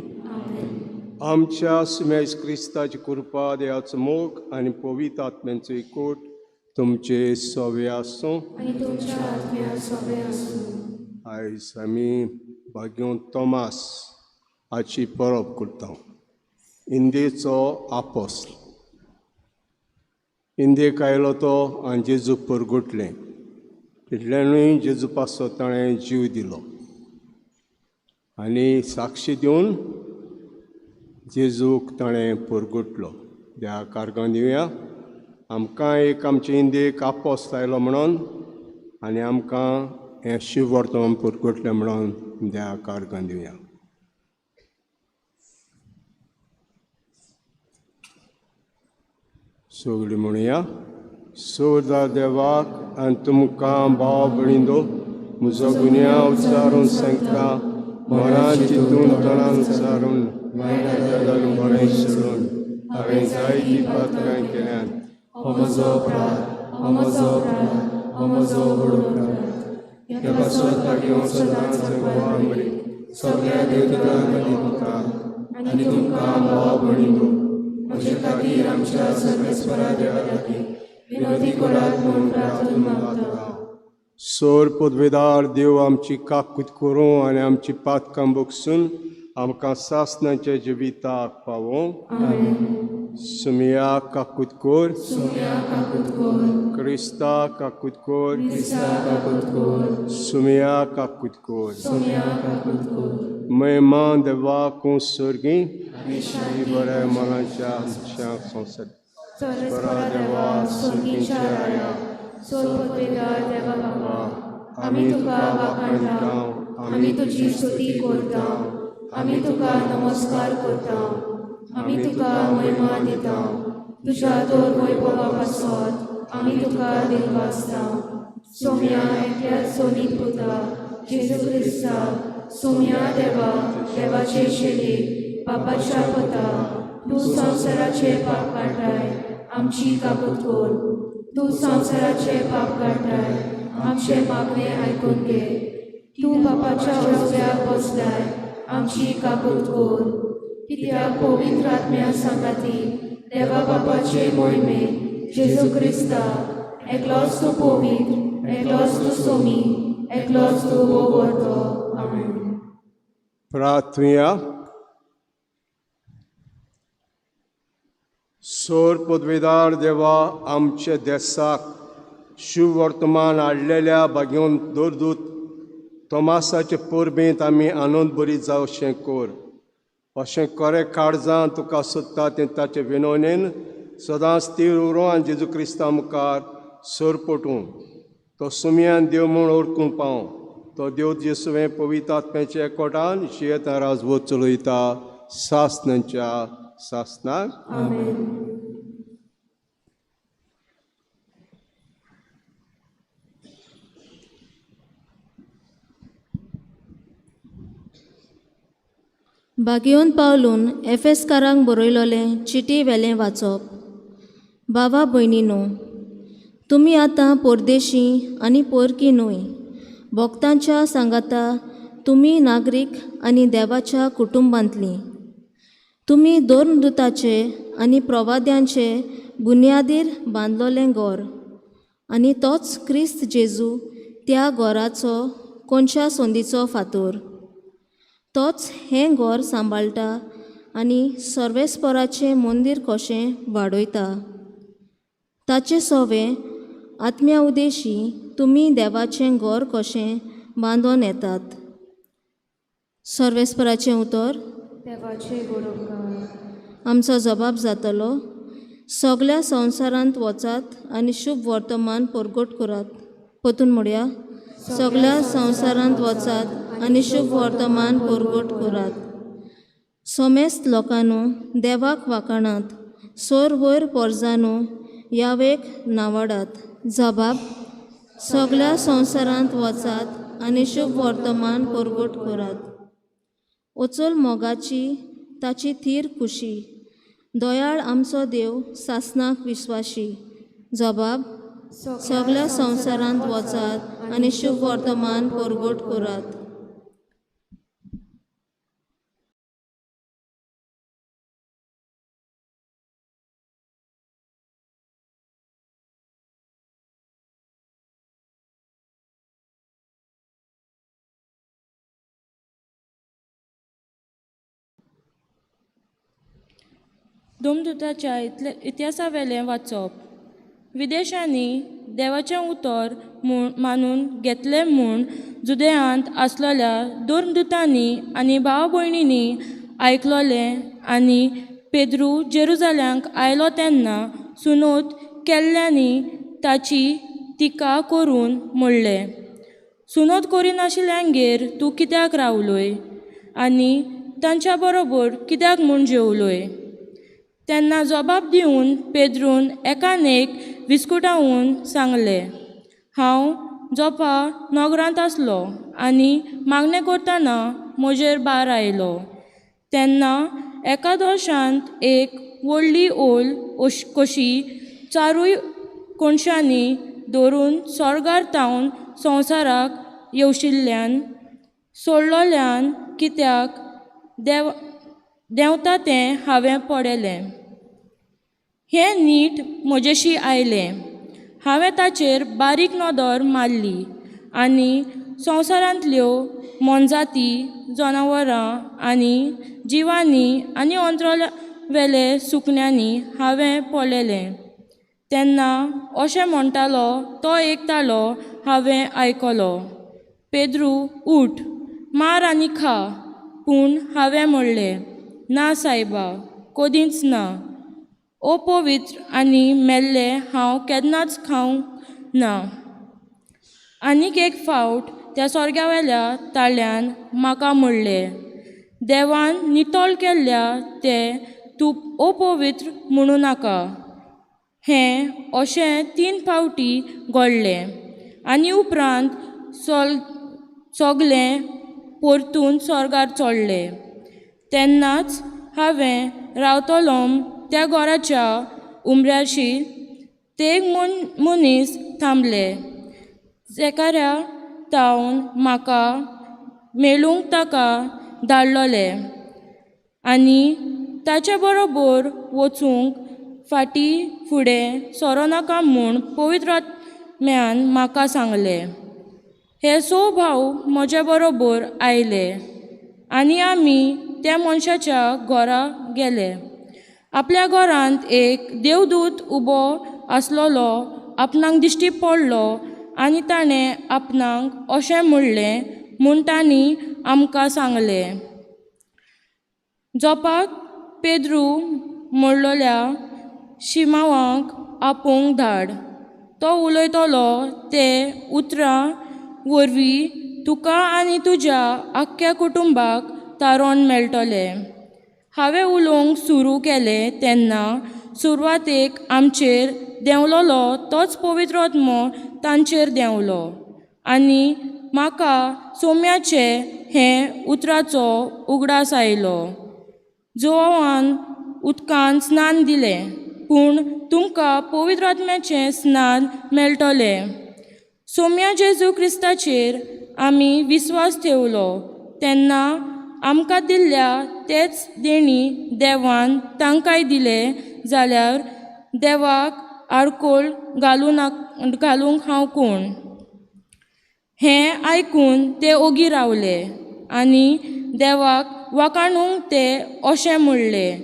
आमच्या सुमेश क्रिस्ताची कृपा देवाचो मोग आनी पवित्र आत्म्याचो एकूट तुमचे सवे आसूं. आनी तुमच्या आत्म्या सगळे आसूं. आयज आमी भाग्योन तोमास हाची परब करता. इंदेचो आपोस्ल. इंदेक आयलो तो आनी जेजू परगुटलें. इतल्यानूय जेजू पासो ताणें जीव दिलो आनी साक्षी दिवन जेजूक ताणें परगुटलो. देवा कारगां दिवया. आमकां एक आमचे इंदेक आपोस्ल आयलो म्हणून आनी आमकां हें शिव वर्तमान परगुटलें म्हणून देवा कारगां दिवया. सगळीं म्हणुया. सोदा देवाक आनी तुमकां भाव भयणींनो, म्हजो गुन्यांव उच्चारून सांगता, मनान चिंतून तोंडान उच्चारून वायटान बरें सोडून हांवें जायतीं पातकां केल्यात. हो म्हजो अपराध, हो म्हजो अपराध, हो म्हजो व्हड अपराध. ह्या पासवाक घेवन सदांच वार मेळ्ळी. सगळ्या देवतांक आनी तुमकां आनी तुमकां भाव भयणींनो, म्हजे खातीर आमच्या सर्वेस्परा देवा लागीं विनोदी करात म्हूण प्रार्थना मागता. सोर पदवेदार देव आमची काकूत करूं आनी आमची पातकां बगसून आमकां सासणाच्या जिविताक पावों. सुमिया काकूत कोर. सुम्या काकूत कोर. क्रिस्ता काकूत कोर. क्रिस्ता काकूत कोर. सुमिया काकूत कोर. सुम्या काकूत कोर. मेहमान देवाकूं सर्गी बऱ्या मनाच्या आमच्या संसद सर्वेस्परा देवा, सुर्गीच्या राया, सोलपदवेदार देवा बाबा, आमी तुका वाखाणटा, आमी तुजी स्तुती करता, आमी तुका नमस्कार करता, आमी तुका महिमा दिता. तुज्या दोर वैभवा पासत आमी तुका दिलवासता. सोम्या एकल्याच सोनीत पुता जेजू क्रिस्ता, सोम्या देवा, देवाचे शेली, पापाच्या पता, तूं संवसाराचे पाप काडटाय, आमची काकूत कोर. तूं संवसाराचे पाप काडटाय, आमचे मागणे आयकून घे. तूं बापाच्या उजव्याक बसलाय, आमची काकूत कोर. कित्याक पवित्र आत्म्या सांगाती देवा बापाचे मोहिमे जेजू क्रिस्ता, एकलोच तूं पवित्र, एकलोच तूं सोमी, एकलोच तूं वोगोरतो. आमेन. प्रार्थया. सोर पदवेदार देवा, आमच्या देशाक शुभ वर्तमान हाडलेल्या भाग्योन दोरदूत तोमासाचे परबेंत आमी आनंद बरी जावचें कोर. अशें खरें काळजां तुका सोदता तें ताचे विनवणेन सदांच स्थिर उरूं आनी जेजू क्रिस्ता मुखार सरपटूं. तो सुमयान देव म्हूण ओळखून पावं. तो देव जेसुवें पवित्र आत्म्याच्या एकवटान जियेता राजवट चलयता सासणांच्या सासणाक. आमेन. बागेवन पावलून एफेसकारांक बरयलोलें चिटी वेलें वाचप. बाबा भयणीनो, तुमी आतां परदेशी आनी परकी न्हय, भोगतांच्या सांगाता तुमी नागरीक आनी देवाच्या कुटुंबांतलीं. तुमी दोर्नदूताचे आनी प्रवाद्यांचे बुन्यादीर बांदलोलें घोर आनी तोच क्रिस्त जेजू त्या घोराचो कोणच्या संदीचो फातर. तोच हें घोर सांबाळटा आनी सर्वेस्पराचें मंदीर कशें वाडयता. ताचे सोवे आत्म्या उदेशी तुमी देवाचें घोर कशें बांदून येतात. सर्वेस्पराचें उतर. देवाचे गोडोवकार. आमचो जबाब जातलो, सगळ्या संवसारांत वचात आनी शुभ वर्तमान परगट करात. परतून म्हणया, सगळ्या संवसारांत वचात आनी शुभ वर्तमान परगट करात. सोमेस्त लोकांनो, देवाक वाखाणात. सोर वयर पोरजांनो, यावेक नावाडात. जबाब, सगळ्या संवसारांत वचात आनी शुभ वर्तमान परगट करात. वचोल मोगाची ताची थीर खुशी. दोयाळ आमचो देव सासनाक विस्वाशी. जबाब, सगळ्या संवसारांत वचात आनी शुभ वर्तमान परगट करात. दोमदुताच्या इतिहासावेलें वाचप. विदेशांनी देवाचें उतर मानून घेतलें म्हूण जुदेयांत आसलेल्या दोमदुतांनी आनी भाव भयणींनी आयकलोलें आनी पेद्रू जेरुजाल्यांक आयलो तेन्ना सुनोत केल्ल्यांनी ताची टिका करून म्हणलें, सुनोत करिनाशिल्ल्यांगेर तूं कित्याक रावलोय आनी तांच्या बरोबर कित्याक म्हूण जेवलोय. तेन्ना जबाब दिवन पेद्रून एकानेक विस्कुटावून सांगलें, हांव जोपा नोगरांत आसलो आनी मागणें करतना म्हजेर बार आयलो. तेन्ना एका दोशांत एक व्हडली ओल कशी चारूय कोणशांनी धरून स्वर्गार तावन संवसाराक येवशिल्ल्यान सोडलोल्यान कित्याक देंवता तें हांवें पळयलें. हें नीट म्हजेशी आयलें. हांवें ताचेर बारीक नदर मारली आनी संवसारांतल्यो मोनजाती, जनावरां आनी जिवांनी आनी अंतरावेले सुकण्यांनी हांवें पळयलें. तेन्ना अशें म्हणटालो तो एकतालो हांवें आयकलो, पेद्रू उठ, मार आनी खा. पूण हांवें म्हणलें, ना सायबा, कदींच ना. अपवित्र आनी मेल्लें हांव केन्नाच खावंक ना. आनीक एक फावट त्या स्वर्गावेल्या ताळ्यान म्हाका म्हणलें, देवान नितळ केल्ल्या तें तूं अपवित्र म्हणूं नाका. हें अशें 3 फावटी घडलें आनी उपरांत सगलें परतून स्वर्गार चडलें. तेन्नाच हांवें रावतलों त्या घराच्या उमऱ्याशीं ते एक मनीस थांबले. जेकाऱ्या तावन म्हाका मेळूंक ताका धाडलोलें आनी ताचे बरोबर वचूंक फाटीं फुडें सरो नाका म्हूण पवित्र आत्म्यान म्हाका सांगलें. हे 6 भाव म्हजे बरोबर आयले आनी आमी त्या मनशाच्या घरा गेले. आपल्या घरांत एक देवदूत उबो आसलोलो आपणाक दिश्टी पडलो आनी ताणें आपणाक अशें म्हणलें म्हूण तांणी आमकां सांगलें, जोपाक पेद्रू म्हणलोल्या शिमावाक आपोवंक धाड. तो उलयतलो ते उतरां वरवीं तुका आनी तुज्या आख्ख्या कुटुंबाक तारण मेळटलें. हांवें उलोवंक सुरू केलें तेन्ना सुरवातेक आमचेर देंवलोलो तोच पवित्र आत्मो तांचेर देंवलो आनी म्हाका सोम्याचे हे उतराचो उगडास आयलो. जोवान उदकान स्नान दिलें, पूण तुमकां पवित्र आत्म्याचें स्नान मेळटलें. सोम्या जेजू क्रिस्ताचेर आमी विस्वास ठेवलो तेन्ना आमकां दिल्ल्या तेच देणी देवान तांकांय दिले जाल्यार देवाक आडकोळ घालूंक हांव कोण. हें आयकून ते ओगी रावले आनी देवाक वाखाणूंक ते अशें म्हणलें,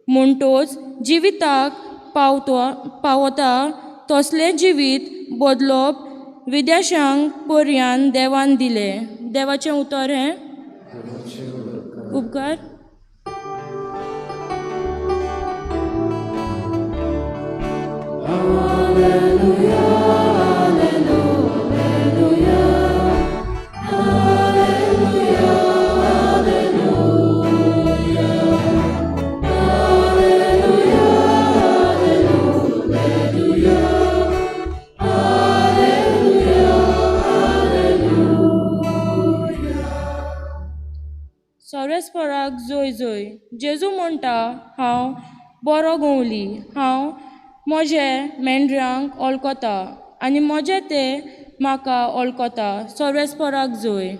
म्हणटोच जिविताक पावता तसलें जिवीत बदलप विदेशांक पर्यान देवान दिलें. देवाचें उतर हें उपकार. सर्वेस्पराक जय जय. जेजू म्हणटा, हांव बरो गवली, हांव म्हजे मेंढऱ्यांक वळखता आनी म्हजें तें म्हाका वळखता. सर्वेस्पराक जोय.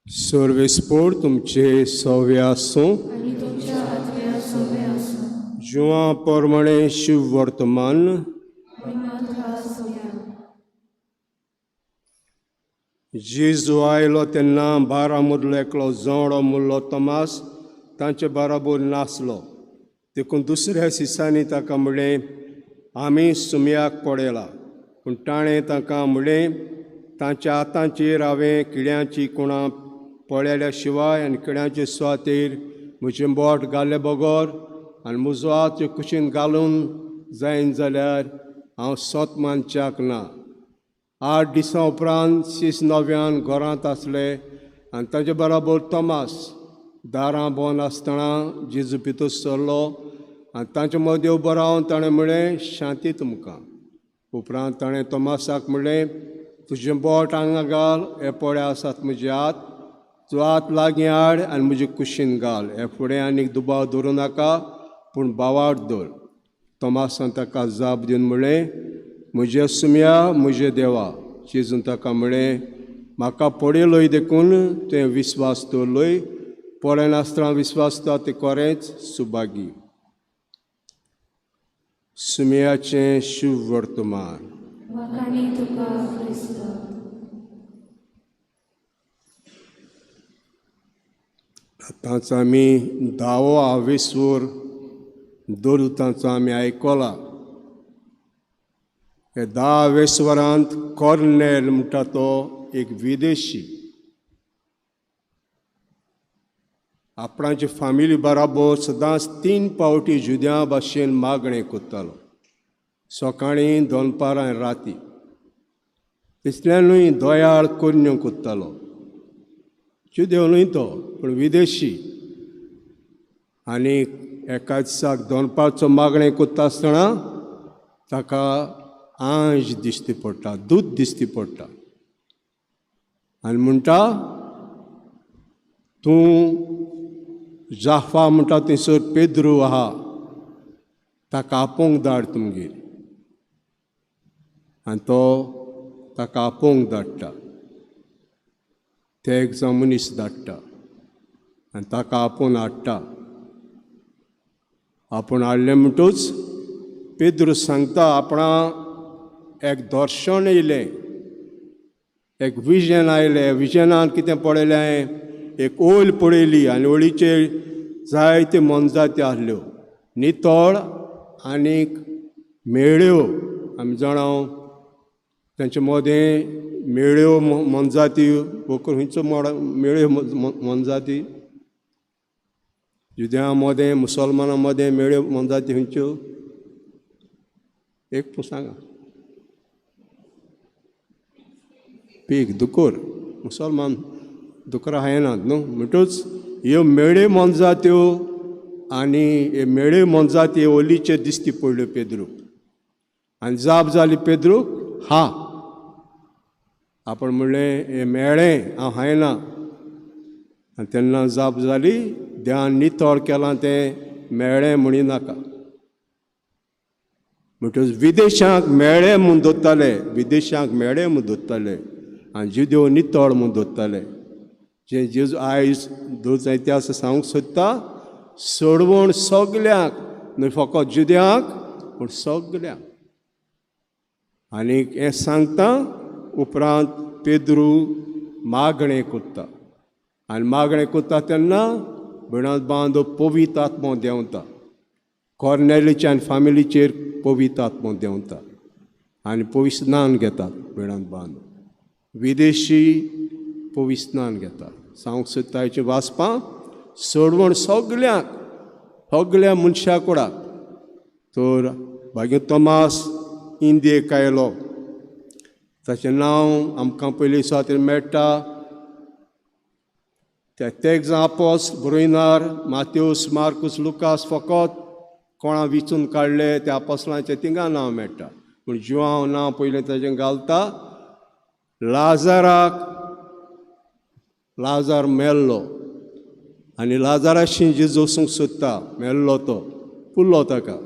सर्वेस्पोर तुमचे सव्वे आसूं आनी तुमच्या आत्म्या सव्वे आसूं. जिवा प्रमाणे शुभ वर्तमान जेजू आयलो तेन्ना 12 मदलो एकलो जवळो मुल्लो तोमास तांचे बरोबर नासलो. देखून दुसऱ्या दिसांनी ताका म्हणलें, आमी सुमयाक पडयला. पूण ताणें ताका म्हणलें, तांच्या हातांचेर हांवें किड्यांची कुणां पळयल्या शिवाय आनी किड्यांचे सुवातेर म्हजें बोट घाल्ले बगोर आनी म्हजो हात कुशीन घालून जायन जाल्यार हांव सोत मानच्याक ना. 8 दिसां उपरांत शीस 9 घरांत आसले आनी ताचे बरोबर तोमास दारां बंद आसतना जेजू भितर सरलो आनी तांचे मदीं उबो रावन ताणें म्हणलें, शांती तुमकां. उपरांत ताणें तोमासाक म्हणलें, तुजें बोट हांगा घाल, हे पळय आसात म्हजे हात, तूं हात लागीं हाड आनी म्हजे कुशीन घाल. हे फुडें आनीक दुबाव दवरूं नाका, पूण बावार्द दवर. तोमासान ताका जाप दिवन म्हणलें, म्हजे सुमया, म्हजे देवा. जेजून ताका म्हणलें, म्हाका पडयलोय देखून तुवें विस्वास दवरलोय. पळयनासतना विस्वास तो तें खरेंच सुभागी. सुमयाचें शुभ वर्तमान. वखाणी तुका क्रिस्त. आतांच आमी 10वो आवेसूर दवरूं तांचो आमी आयकला. हे 10 वेस्वरांत कॉर्नेल म्हणटा तो एक विदेशी आपणाचे फामिली बरोबर सदांच 3 पावटी जुद्यां भाशेन मागणें करतालो. सकाळीं, दनपारां आनी राती. तितल्यानूय दोयाळ कन्यो करतालो. जुदेवूय तो, पूण विदेशी. आनी एका दिसाक दनपारचो मागणें करता आसतना ताका आंज दिश्टी पडटा, दूद दिश्टी पडटा. आनी म्हणटा, तूं जाफा म्हणटा थंयसर पेद्रू आहा, ताका आपोवंक धाड तुमगेर. आनी तो ताका आपोवंक धाडटा. ते एक जावन मनीस धाडटा आनी ताका आपोवन हाडटा. आपूण हाडलें म्हणटूच पेद्रू सांगता, आपणा एक दर्शन येयलें, एक विजन आयलें. विजनान कितें पळयलें हांवें, एक ओल पळयली आनी ओळीचेर जायत्यो मनजाती आसल्यो, नितळ आनीक मेळ्यो. आमी जाणां तांचे मदें मेळ्यो मनजाती, खंयचो मेळ्यो मनजाती, जुद्यां मदें, मुसलमानां मदें मेळ्यो मनजाती खंयच्यो? एक सांगा. पीक, दुकोर. मुसलमान दुकरां खायनात न्हू. म्हणटूच ह्यो मेळ्यो मनजात्यो आनी हे मेळ्यो मनजाती ओलीचेर दिश्टी पडल्यो पेद्रूक. आनी जाप जाली पेद्रूक, हा. आपण म्हणलें, हें मेळ्ळें, हांव खायना. आनी तेन्ना जाप जाली, देवान नितळ केलां तें मेळ्ळें म्हणी नाका. म्हणटूच विदेशांक मेळ्ळें म्हूण दोत्ताले, विदेशांक मेळ्ळें म्हूण दोत्ताले आनी जुदेव नितळ म्हूण दोत्ताले. जें जेजू आयज दोन इतिहास सांगूंक सोदता, सोडवण सगल्यांक, न्हय फकत जुद्यांक पूण सगल्यांक. आनीक हें सांगता उपरांत पेद्रू मागणें करता. आनी मागणें करता तेन्ना भिणांत बांदो पवित्र आत्मो देंवता. कॉर्नेलीच्या आनी फामिलीचेर पवित्र आत्मो देंवता आनी पवित्र स्नान घेतात भिणांत बांदो. विदेशी पवित्र स्नान घेतात. सांगूंक सोदता हेचें वाचपां, सोडवण सगल्यांक, सगल्या मनशां कोणाक. तर भाग्य तोमास इंडियेक आयलो. ताचें नांव आमकां पयलीं सुवातेर मेळटा ते जां आपोस्त बरोयनार माथ्यूस मार्कूस लुकास फकत कोणा विचून काडले त्या आपोस्तलांचें थिंगा नांव मेळटा पूण जिवांव नांव पयलें ताचें घालता लाजार मेल्लो आनी लाजाराशी जेजू वचूंक सोदता मेल्लो तो पुल्लो ताका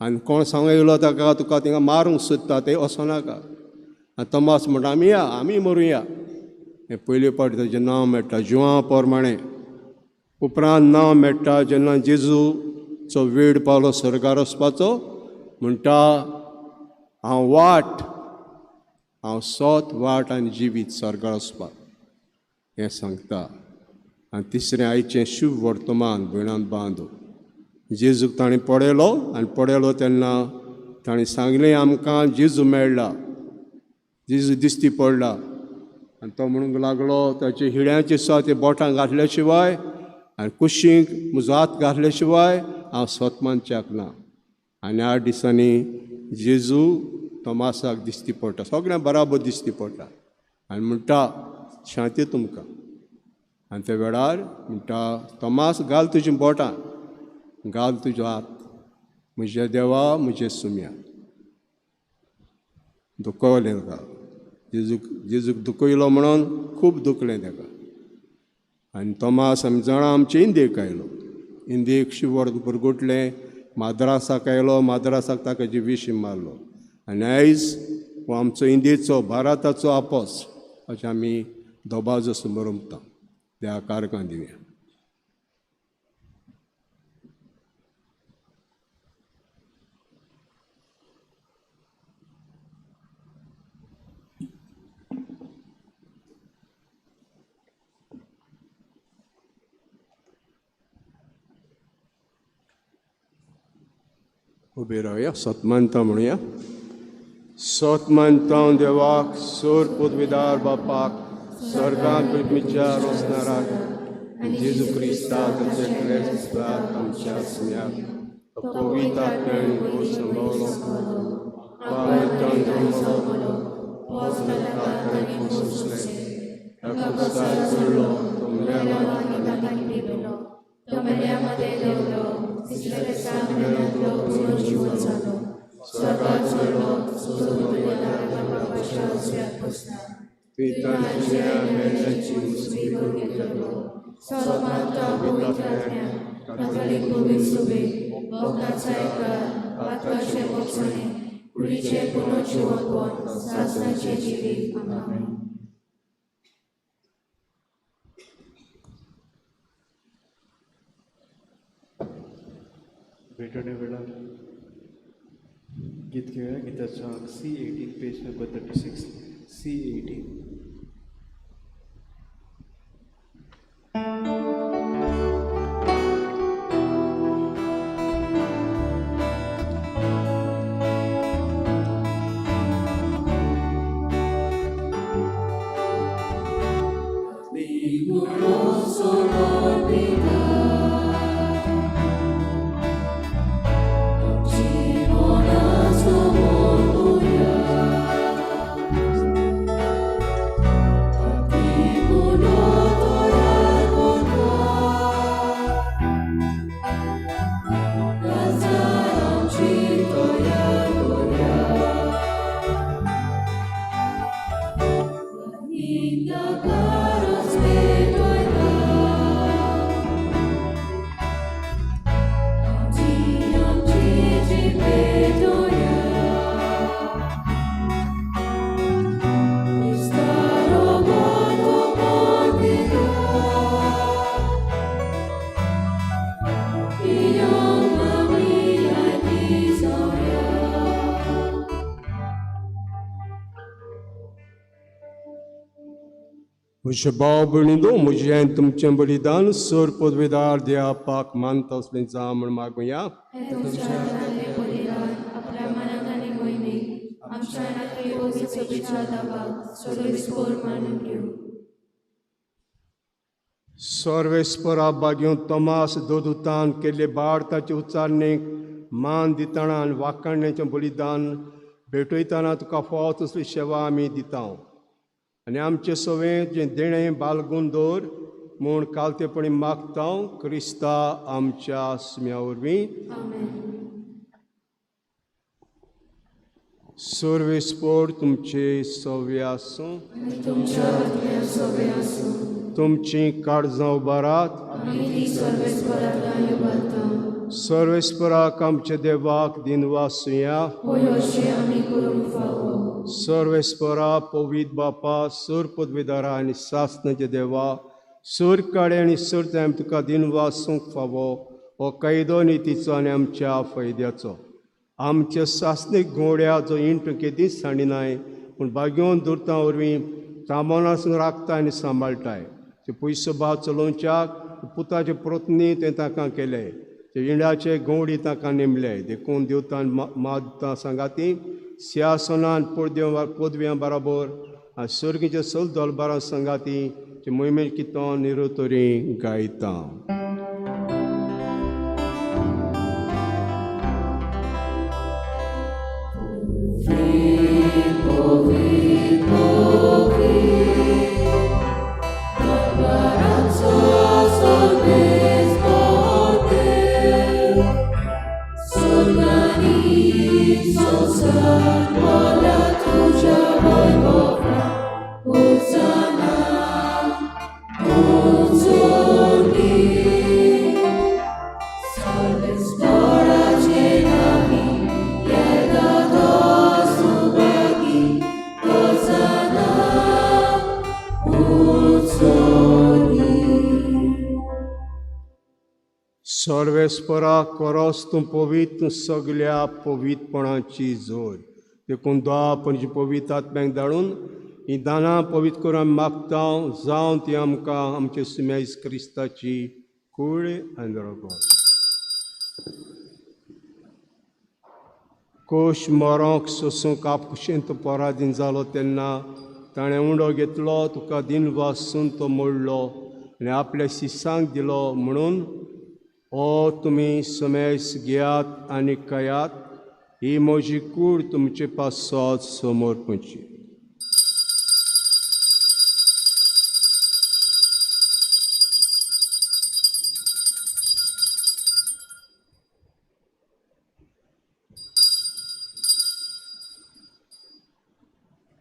आनी कोण सांगूंक येयलो ताका तुका थिंगा मारूंक सोदता ते वचनाका आनी तोमास म्हणटा आमी मरुया हें पयले फावटी ताचें नांव मेळटा जिवां प्रमाणें उपरांत नांव मेळटा जेन्ना जेजूचो वेळ पावलो स्वर्गार वचपाचो म्हणटा हांव सोत वाट आनी जिवीत स्वर्गार वचपाक हें सांगता आनी तिसरें आयचें शुभ वर्तमान भयणान बांदू जेजूक ताणें पडयलो तेन्ना ताणें सांगलें आमकां जेजू मेळ्ळा जेजू दिश्टी पडला आनी तो म्हणूंक लागलो ताचे हिड्याचे सुवात बोटां घातल्या शिवाय आनी कुशीक म्हजो हात घातल्या शिवाय हांव स्वतमानच्याक ना आनी 8 दिसांनी जेजू तोमासाक दिश्टी पडटा सगळ्यांक बराबर दिश्टी पडटा आनी म्हणटा शांती तुमकां आनी त्या वेळार म्हणटा तोमास घाल तुजीं बोटां घाल तुजो हात म्हज्या देवा म्हजे सुम्या दुखवलें ताका जेजूक दुखयलो म्हणून खूब दुखलें ताका आनी तोमास आमी जाणा आमचे इंदेक आयलो इंदेक शिवर भरगुटलें माद्रासाक आयलो माद्रासाक ताका जी विश मारलो आनी आयज हो आमचो इंदेचो भारताचो आपोस अशें आमी दोबाजो समोर उमता त्या कारकां दिवया उबे रावया सतमानता म्हणुया सतमानता देवाक सोर पदवीदार बापाक स्वर्गांत विचार वचणाराक आनी जेजू क्रिस्ताक आमच्या सुम्याक पवित्र आत्म्यान भोव सांबाळलो पावयतान जल्मलो चडलो तो मेल्यामध्ये देवलो तिसऱ्या दिसा जिवंत जालो स्वर्गात चडलो भेटणे वेळा गीत घेऊया गीताचा C18 पेज नंबर 36 C18 म्हजे भाव भयणीनो म्हजें तुमचें बलिदान सोर पदवीदार देवापाक मानता असलें जा म्हण मागुया आपल्या मनात आणि मोहिमेत आमच्या नातरी ओगी सोबीच्या दाबाक सोयीस्कर मानून घेऊ सर्वेस्परा बाग्यो तमास दोदुतान केल्ले भारताचे उच्चारणेक मान दितना आनी वाखाणण्याचें बलिदान भेटयतना तुका फाव तसली सेवा आमी दिता आनी आमचे सवें जें देणें बालगून दवर म्हूण कालतेपणी मागता क्रिस्ता आमच्या स्म्या वरवीं. सर्वेस्पोर तुमचे सवे आसूं, तुमची काळजां उबारात. सर्वेस्पराक आमचे देवाक दिनवासुया. सर्वेस्परा पवित बापा, सर पदवीदारा आनी सासणाचे देवा, सर काडे आनी सर्त आमी तुका दिनवासूंक फावो हो कैदो नितीचो आनी आमच्या फायद्याचो. आमच्या सासणीक घोड्याचो इंट केदींच सांडिनाय पूण बागेवन दुरतां वरवीं तामोनासून राखता आनी सांबाळटाय. ते पयसो भाव चलोवच्याक पुताचे प्रत्नी ते ताका केले, ते इंडाचे घोडी ताका नेमले. देखून देवतान मागता सांगाती सिंहासनान पदव्यां बरोबर आनी सर्गीच्या सल दलबारां सांगाती ते मोहिमे कितोन निरोतरी गायता. सर्वेस्परा कोरोस तूं पवित, तूं सगल्या पवितपणाची जोड. देखून दोआ पणजी पवित आत्म्याक धाडून ही दानां पवित करून आमी मागता जावं ती आमकां आमचे सुमेज क्रिस्ताची कूड आनी रगत. कोश मोरोंक सोसूंक आपकुशेन तो पराधीन जालो तेन्ना ताणें उंडो घेतलो, तुका दिन वासून तो मोडलो आनी आपल्या शिसांक दिलो. म्हणून ओ तुमी समेस घेयात आनी कयात, ही म्हजी कूड तुमचे पासत समोर पंची.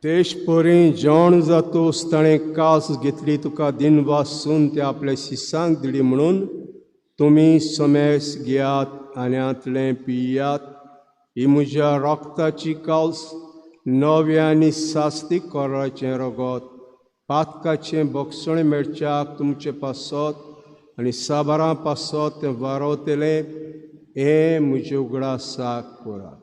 तेश परी जेवण जातोस ताणें कास घेतली, तुका दिन वासून ते आपल्या शिसांक दिली. म्हणून तुमी समेस घेयात आनी आंतलें पियात, ही म्हज्या रोगताची कास, नवे आनी सास्तीक कोराचें रगत. पातकाचें बोगसणें मेळच्याक तुमचे पासत आनी साबारां पासत तें वारोतलें, हें म्हज्या उगडासाक करात.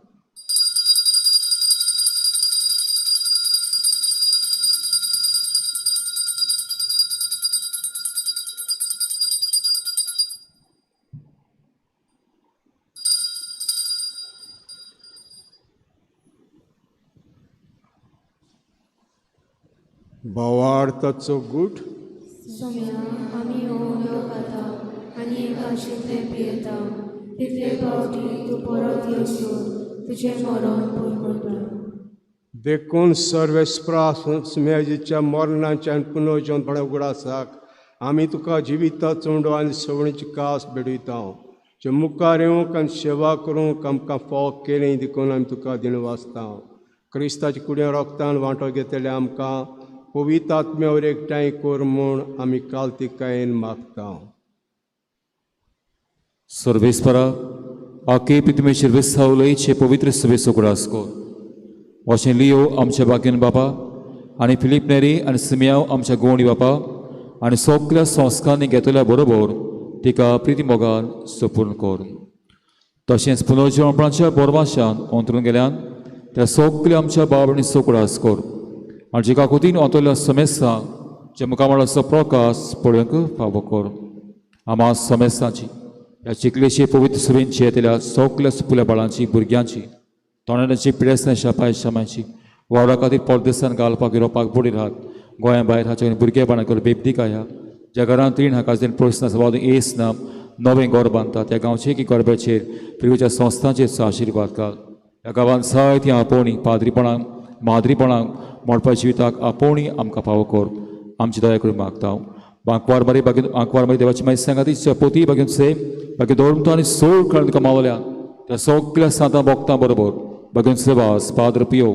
भावार्थाचो गूट. सोम्या आमी हो खाता आनी एका शितलें पियेता, तितले फावटी तूं परत येवसून तुजें मरण पुरवता. देखून सर्वेस्परा सुमेजीच्या मरणाच्यान पुनर्जन्मपणा उगडासाक आमी तुका जिविता चोंडो आनी सवणीची कास बेडयता. जे मुखार येवंक आनी सेवा करूंक आमकां फाव केलें देखून आमी तुका दिन वाचता. क्रिस्ताचे कुडीन रोगतान वांटो घेतले आमकां पवित्र आत्म्यावर एकठांय कर म्हूण आमी कालतिकायेन मागता. सर्वेस्परा आके पितमेचेर विसावलयचे पवित्र सभेचो कुडास कर. अशें लियो आमच्या बागेन बाबा आनी फिलीप नेरी आनी सिमियाव आमच्या गोवणी बापा आनी सगळ्या संस्कारांनी घेतल्या बरोबर तिका प्रिती मोगान सपूर्ण कर. तशेंच पुनर्जन्मपणाच्या बोरमाशान अंतरून गेल्यान त्या सगळ्या आमच्या बाबणीचो कुडास कर आनी जिका कुतीन अंतरल्या समेस्तां जे मुखामळाचो प्रकाश पळोवंक फावो कर. आमा समेस्तांची ह्या चिकलेशी पवित्र सभेंची येतल्या सगळ्या सुपुल्या बाळांची भुरग्यांची तोंडाची पिडेस्तां शापाय शामांची वावरा खातीर परदेसान घालपाक येवपाक बुडी राहत गोंया भायर हाचे भुरगेपणां कर बेबदी काया ज्या घरांत 3,000 प्रश्न वाद एस नाम नवें घर बांदता त्या गांवचे की गरब्याचेर पिरवेच्या संस्थांचेर आशिर्वाद घाल. ह्या गांवांत जायती आपोवणी पाद्रीपणाक माद्रीपणाक मोडपा जिविताक आपोवणी आमकां फावो कर आमची दया करून मागता बांकवार बरे बागेन आंकवार बरे देवाची माहिती सांगाती पोती बागेन से बाकी दौरतो आनी सोळ काळून तुका मावल्या त्या सगळ्या सातां भोगतां बरोबर बागेन सेवास पाद्र पियो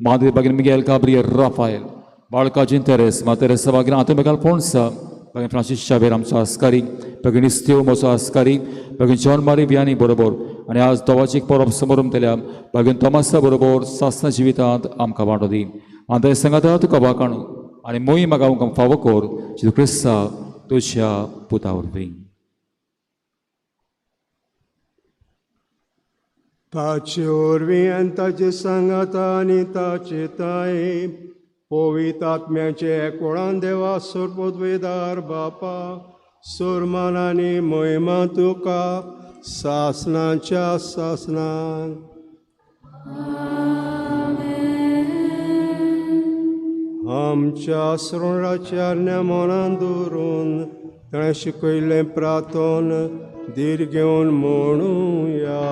माद्री बागेन मिगेल गाब्रियल राफायल बाळकाजीन तेरेस मातेरेसा बागेन आतां मेगाल फोंडसा बागेन फ्रांसीस शावेर आमचो आस्कारी बागेन इस्तेव म्हजो आस्कारी बागेन जॉन मारी बियानी बरोबर आनी आज दोवाची एक परब समारंभ केल्या बागेन तोमासा बरोबर सासना जिवितांत आमकां वांटो दी आतां सांगाता तुका वाकाणू आनी मोही म्हाका आमकां फावो कर जेजू क्रिस्ता तुज्या पुता वरवीं ताचे वरवीं आनी ताचे सांगाता आनी ताचे ताये पवित्र आत्म्याचे एकवळान देवा सर्वोद्वेदार बापा सुरमान आनी महिमा तुका सासनाच्या सासनान आमच्या स्रोणाच्या नेमोनान दवरून ताणें शिकयल्लें प्रार्थन धीर घेवन म्हणुया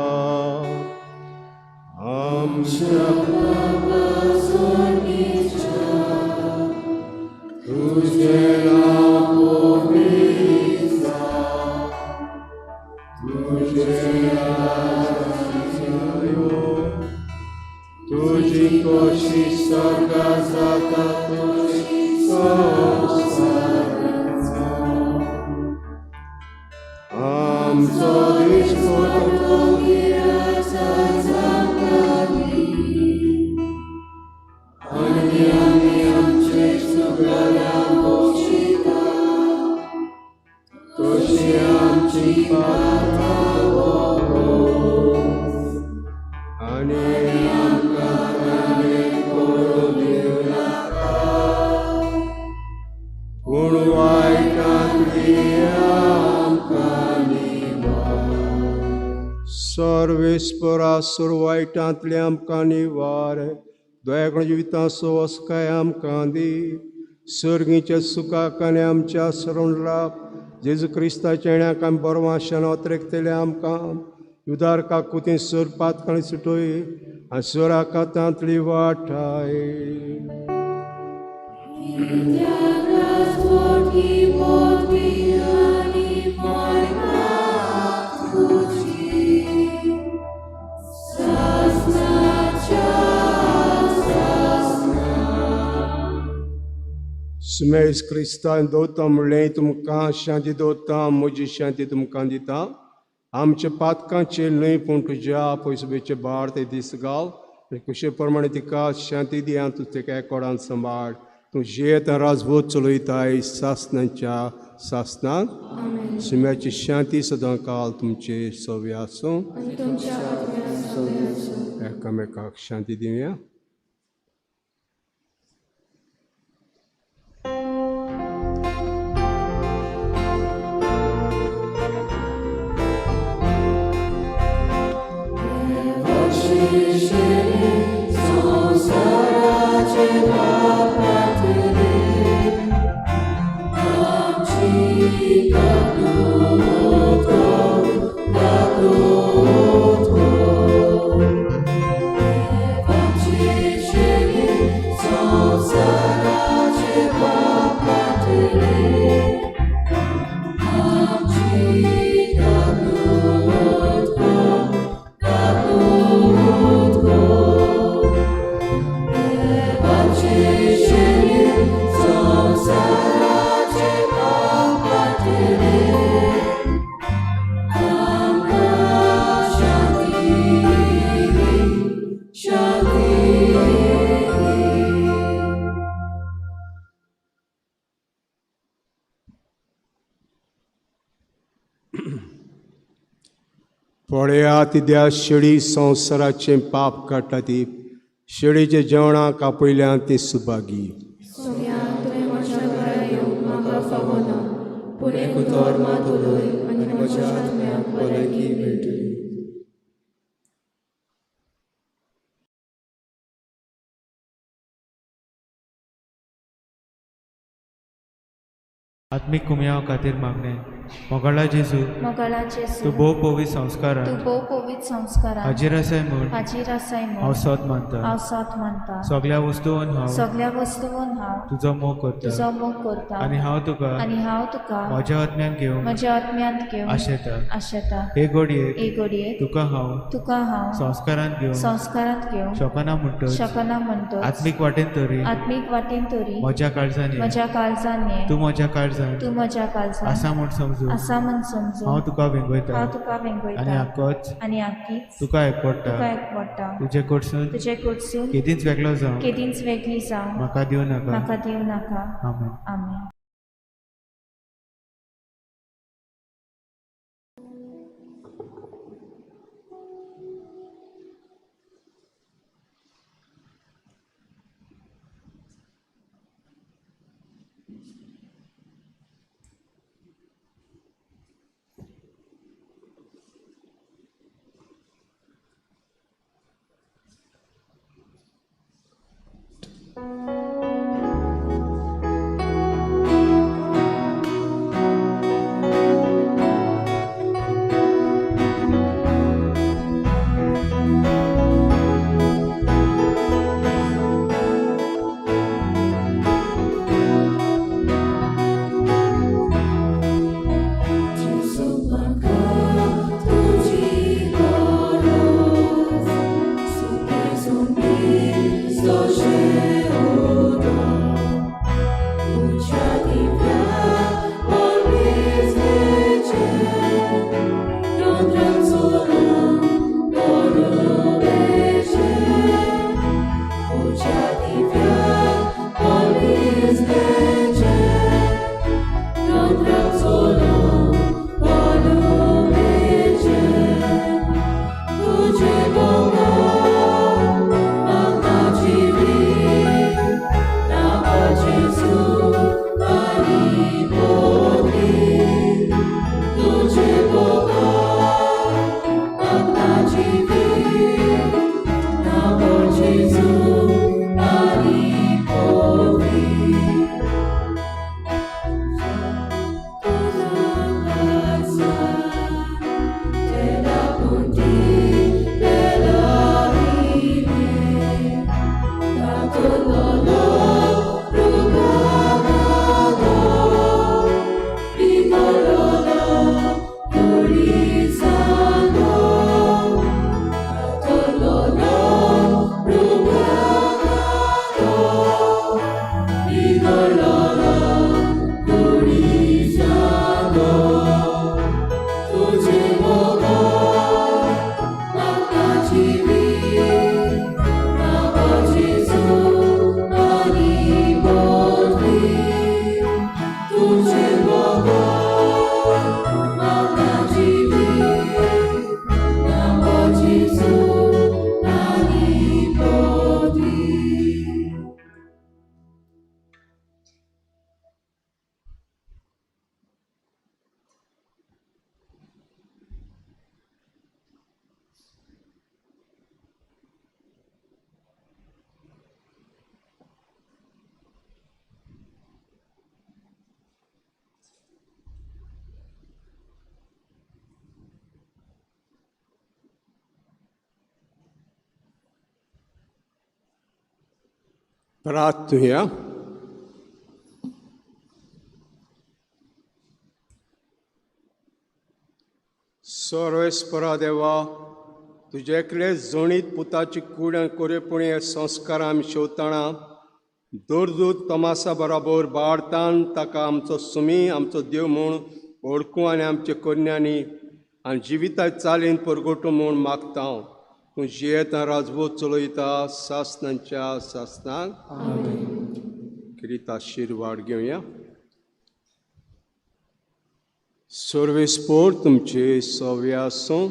आमच्या तुझें नांव पवित्र जावं, तुझें राज्य येवं, तुझी कशी स्वर्गांत जाता तशी संवसारांत जावं. आमचो दिसपट तो गिरासाचा दी आनी आमी आमचे चुकलां बक्षिता तशी आमची पापां वगोव आनी आमकां कामीण करूं दिवं नाका पूण वायटांतली आमकां निवार. सर्वेस्परा सुरवायटांतले आमकां निवार दयाकोण जिवितां सोवस्काय आमकां दी सर्गीच्या सुखाक आनी आमच्या सरोंडलाप जेजू क्रिस्ताच्या येण्याक आमी बरवाशान ओतरेकतले आमकां उदार काकुती सर पातकाळी सुटोय आनी सर आकांतांतली वाटाय. सुमेश क्रिस्तान दोता म्हणलें तुमकां शांती दोता म्हजी शांती तुमकां दिता आमच्या पातकांचे न्हय पूण तुज्या पयसुबेचे बाळ ते दीस घाल कुशे प्रमाणे तिका शांती दिया तूं तिका एकोडान सांबाळ तूं जेत राजभोग चलयताय सासनांच्या सासनांत सुम्याची शांती सदां काल तुमचे सव्या आसूं एकामेकाक शांती दिवया. पळयात द्या शेळी संवसाराचें पाप काडटा ती शेळीच्या जेवणाक आपयल्यान ती सुभागी. सगळ्यांक तुवें म्हज्या घरा येवंक म्हाका फावो ना पूण एक उतर मात उलय आनी म्हज्या आत्म्याक भलायकी मेळटली. आत्मीक कुमयाव खातीर मागणें मोगाळा जेजू मोगाळा तूं जेजू भोव पवित्र तूं संस्कारान भोव पवित्र संस्कारान हाजीर आसाय म्हूण हाजीर आसाय हांव म्हूण सोत मानता हांव सोत मानता सगळ्या वस्तूंन हांव सगळ्या वस्तूंन हांव तुजो मोग करता तुजो मोग करता आनी हांव तुका आनी हांव तुका म्हज्या आत्म्यान घेवन म्हज्या आत्म्यांत घेवन आशेता आशेता हे घडयेक एक घडयेक तुका हांव तुका हांव संस्कारान घेवन संस्कारांत घेवन शकना म्हणटच शकना म्हणटच आत्मीक वाटेन तरी आत्मीक वाटेन तरी म्हज्या काळजांनी म्हज्या काळजान ये तूं म्हज्या काळजान तूं म्हज्या काळजान आसा म्हूण समजू आसा म्हूण समजून हांव तुका वेंगयता हांव तुका आनी वेंगयता आक्कोच आनी आख्खीच तुका एकपडटा तुका एकवडटा तुजे कडसून तुजे कडसून केदींच वेगळो जावं केदींच वेगळी जावं म्हाका दिवं नाका म्हाका दिवं नाका आमेन आमेन. प्रार्थया. सर्वेस्परा देवा, तुजेकले जोणीत पुताची कूड कोरेपणी हे संस्कार आमी शेवताना दोरदूत तमासा बरोबर बाळतान ताका आमचो सुमी आमचो देव म्हूण ओळखूं आनी आमचे कन्यांनी आनी जिविता चालीन परगोटूं म्हूण मागता हांव. तूं जियेता राजभोग चलयता सासनांच्या सासनाक किरीत आशिर्वाद घेवया. सर्वेस्पोर तुमचे सव्य आसूं.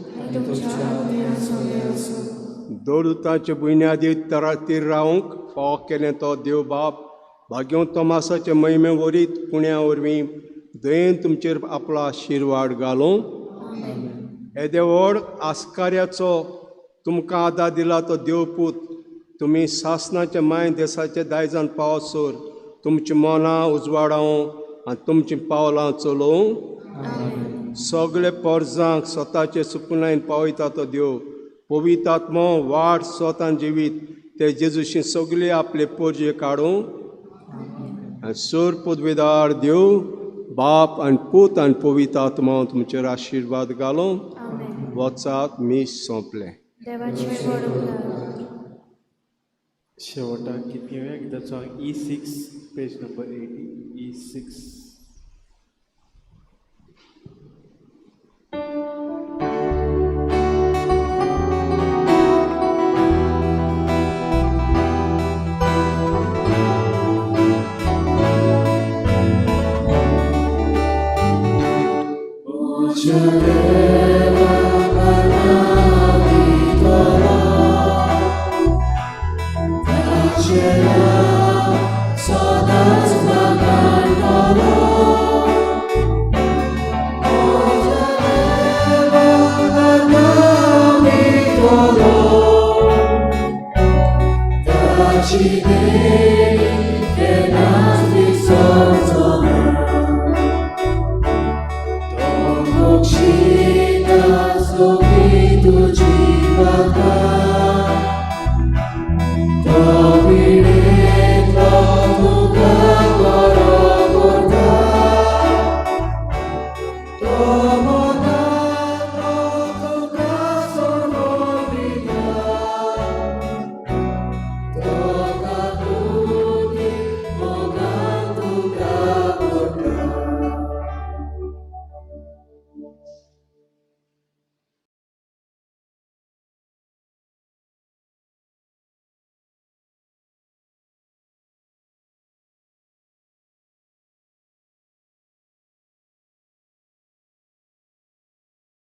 दोरदुताचे बुन्यादी तरातीर रावंक फाव केलें तो देव बाप भाग्यों तोमासाचे महिमे वरीत पुण्या वरवीं दयेन तुमचेर आपलो आशिर्वाद घालूं. येदे व्हड आस्कार्याचो तुमकां आदार दिला तो देवपूत तुमी सासनाच्या माय देसाचे दायजान पावसोर तुमची मोनां उजवाडावं आनी तुमचीं पावलां चलोवं. सगळे परजांक स्वताचे सुपनायन पावयता तो देव पवित्र आत्मो वाट स्वतान जिवीत ते जेजूशी सगळे आपले पोरजे काडूं आनी सोर पदवेदार देव बाप आनी पूत आनी पवित्र आत्मा तुमचेर आशिर्वाद घालूं वचात मी सोंपलें. देवाचे बड उदार. शेवटाक कितव्या गीताचो E6 page number 80 E6. Ci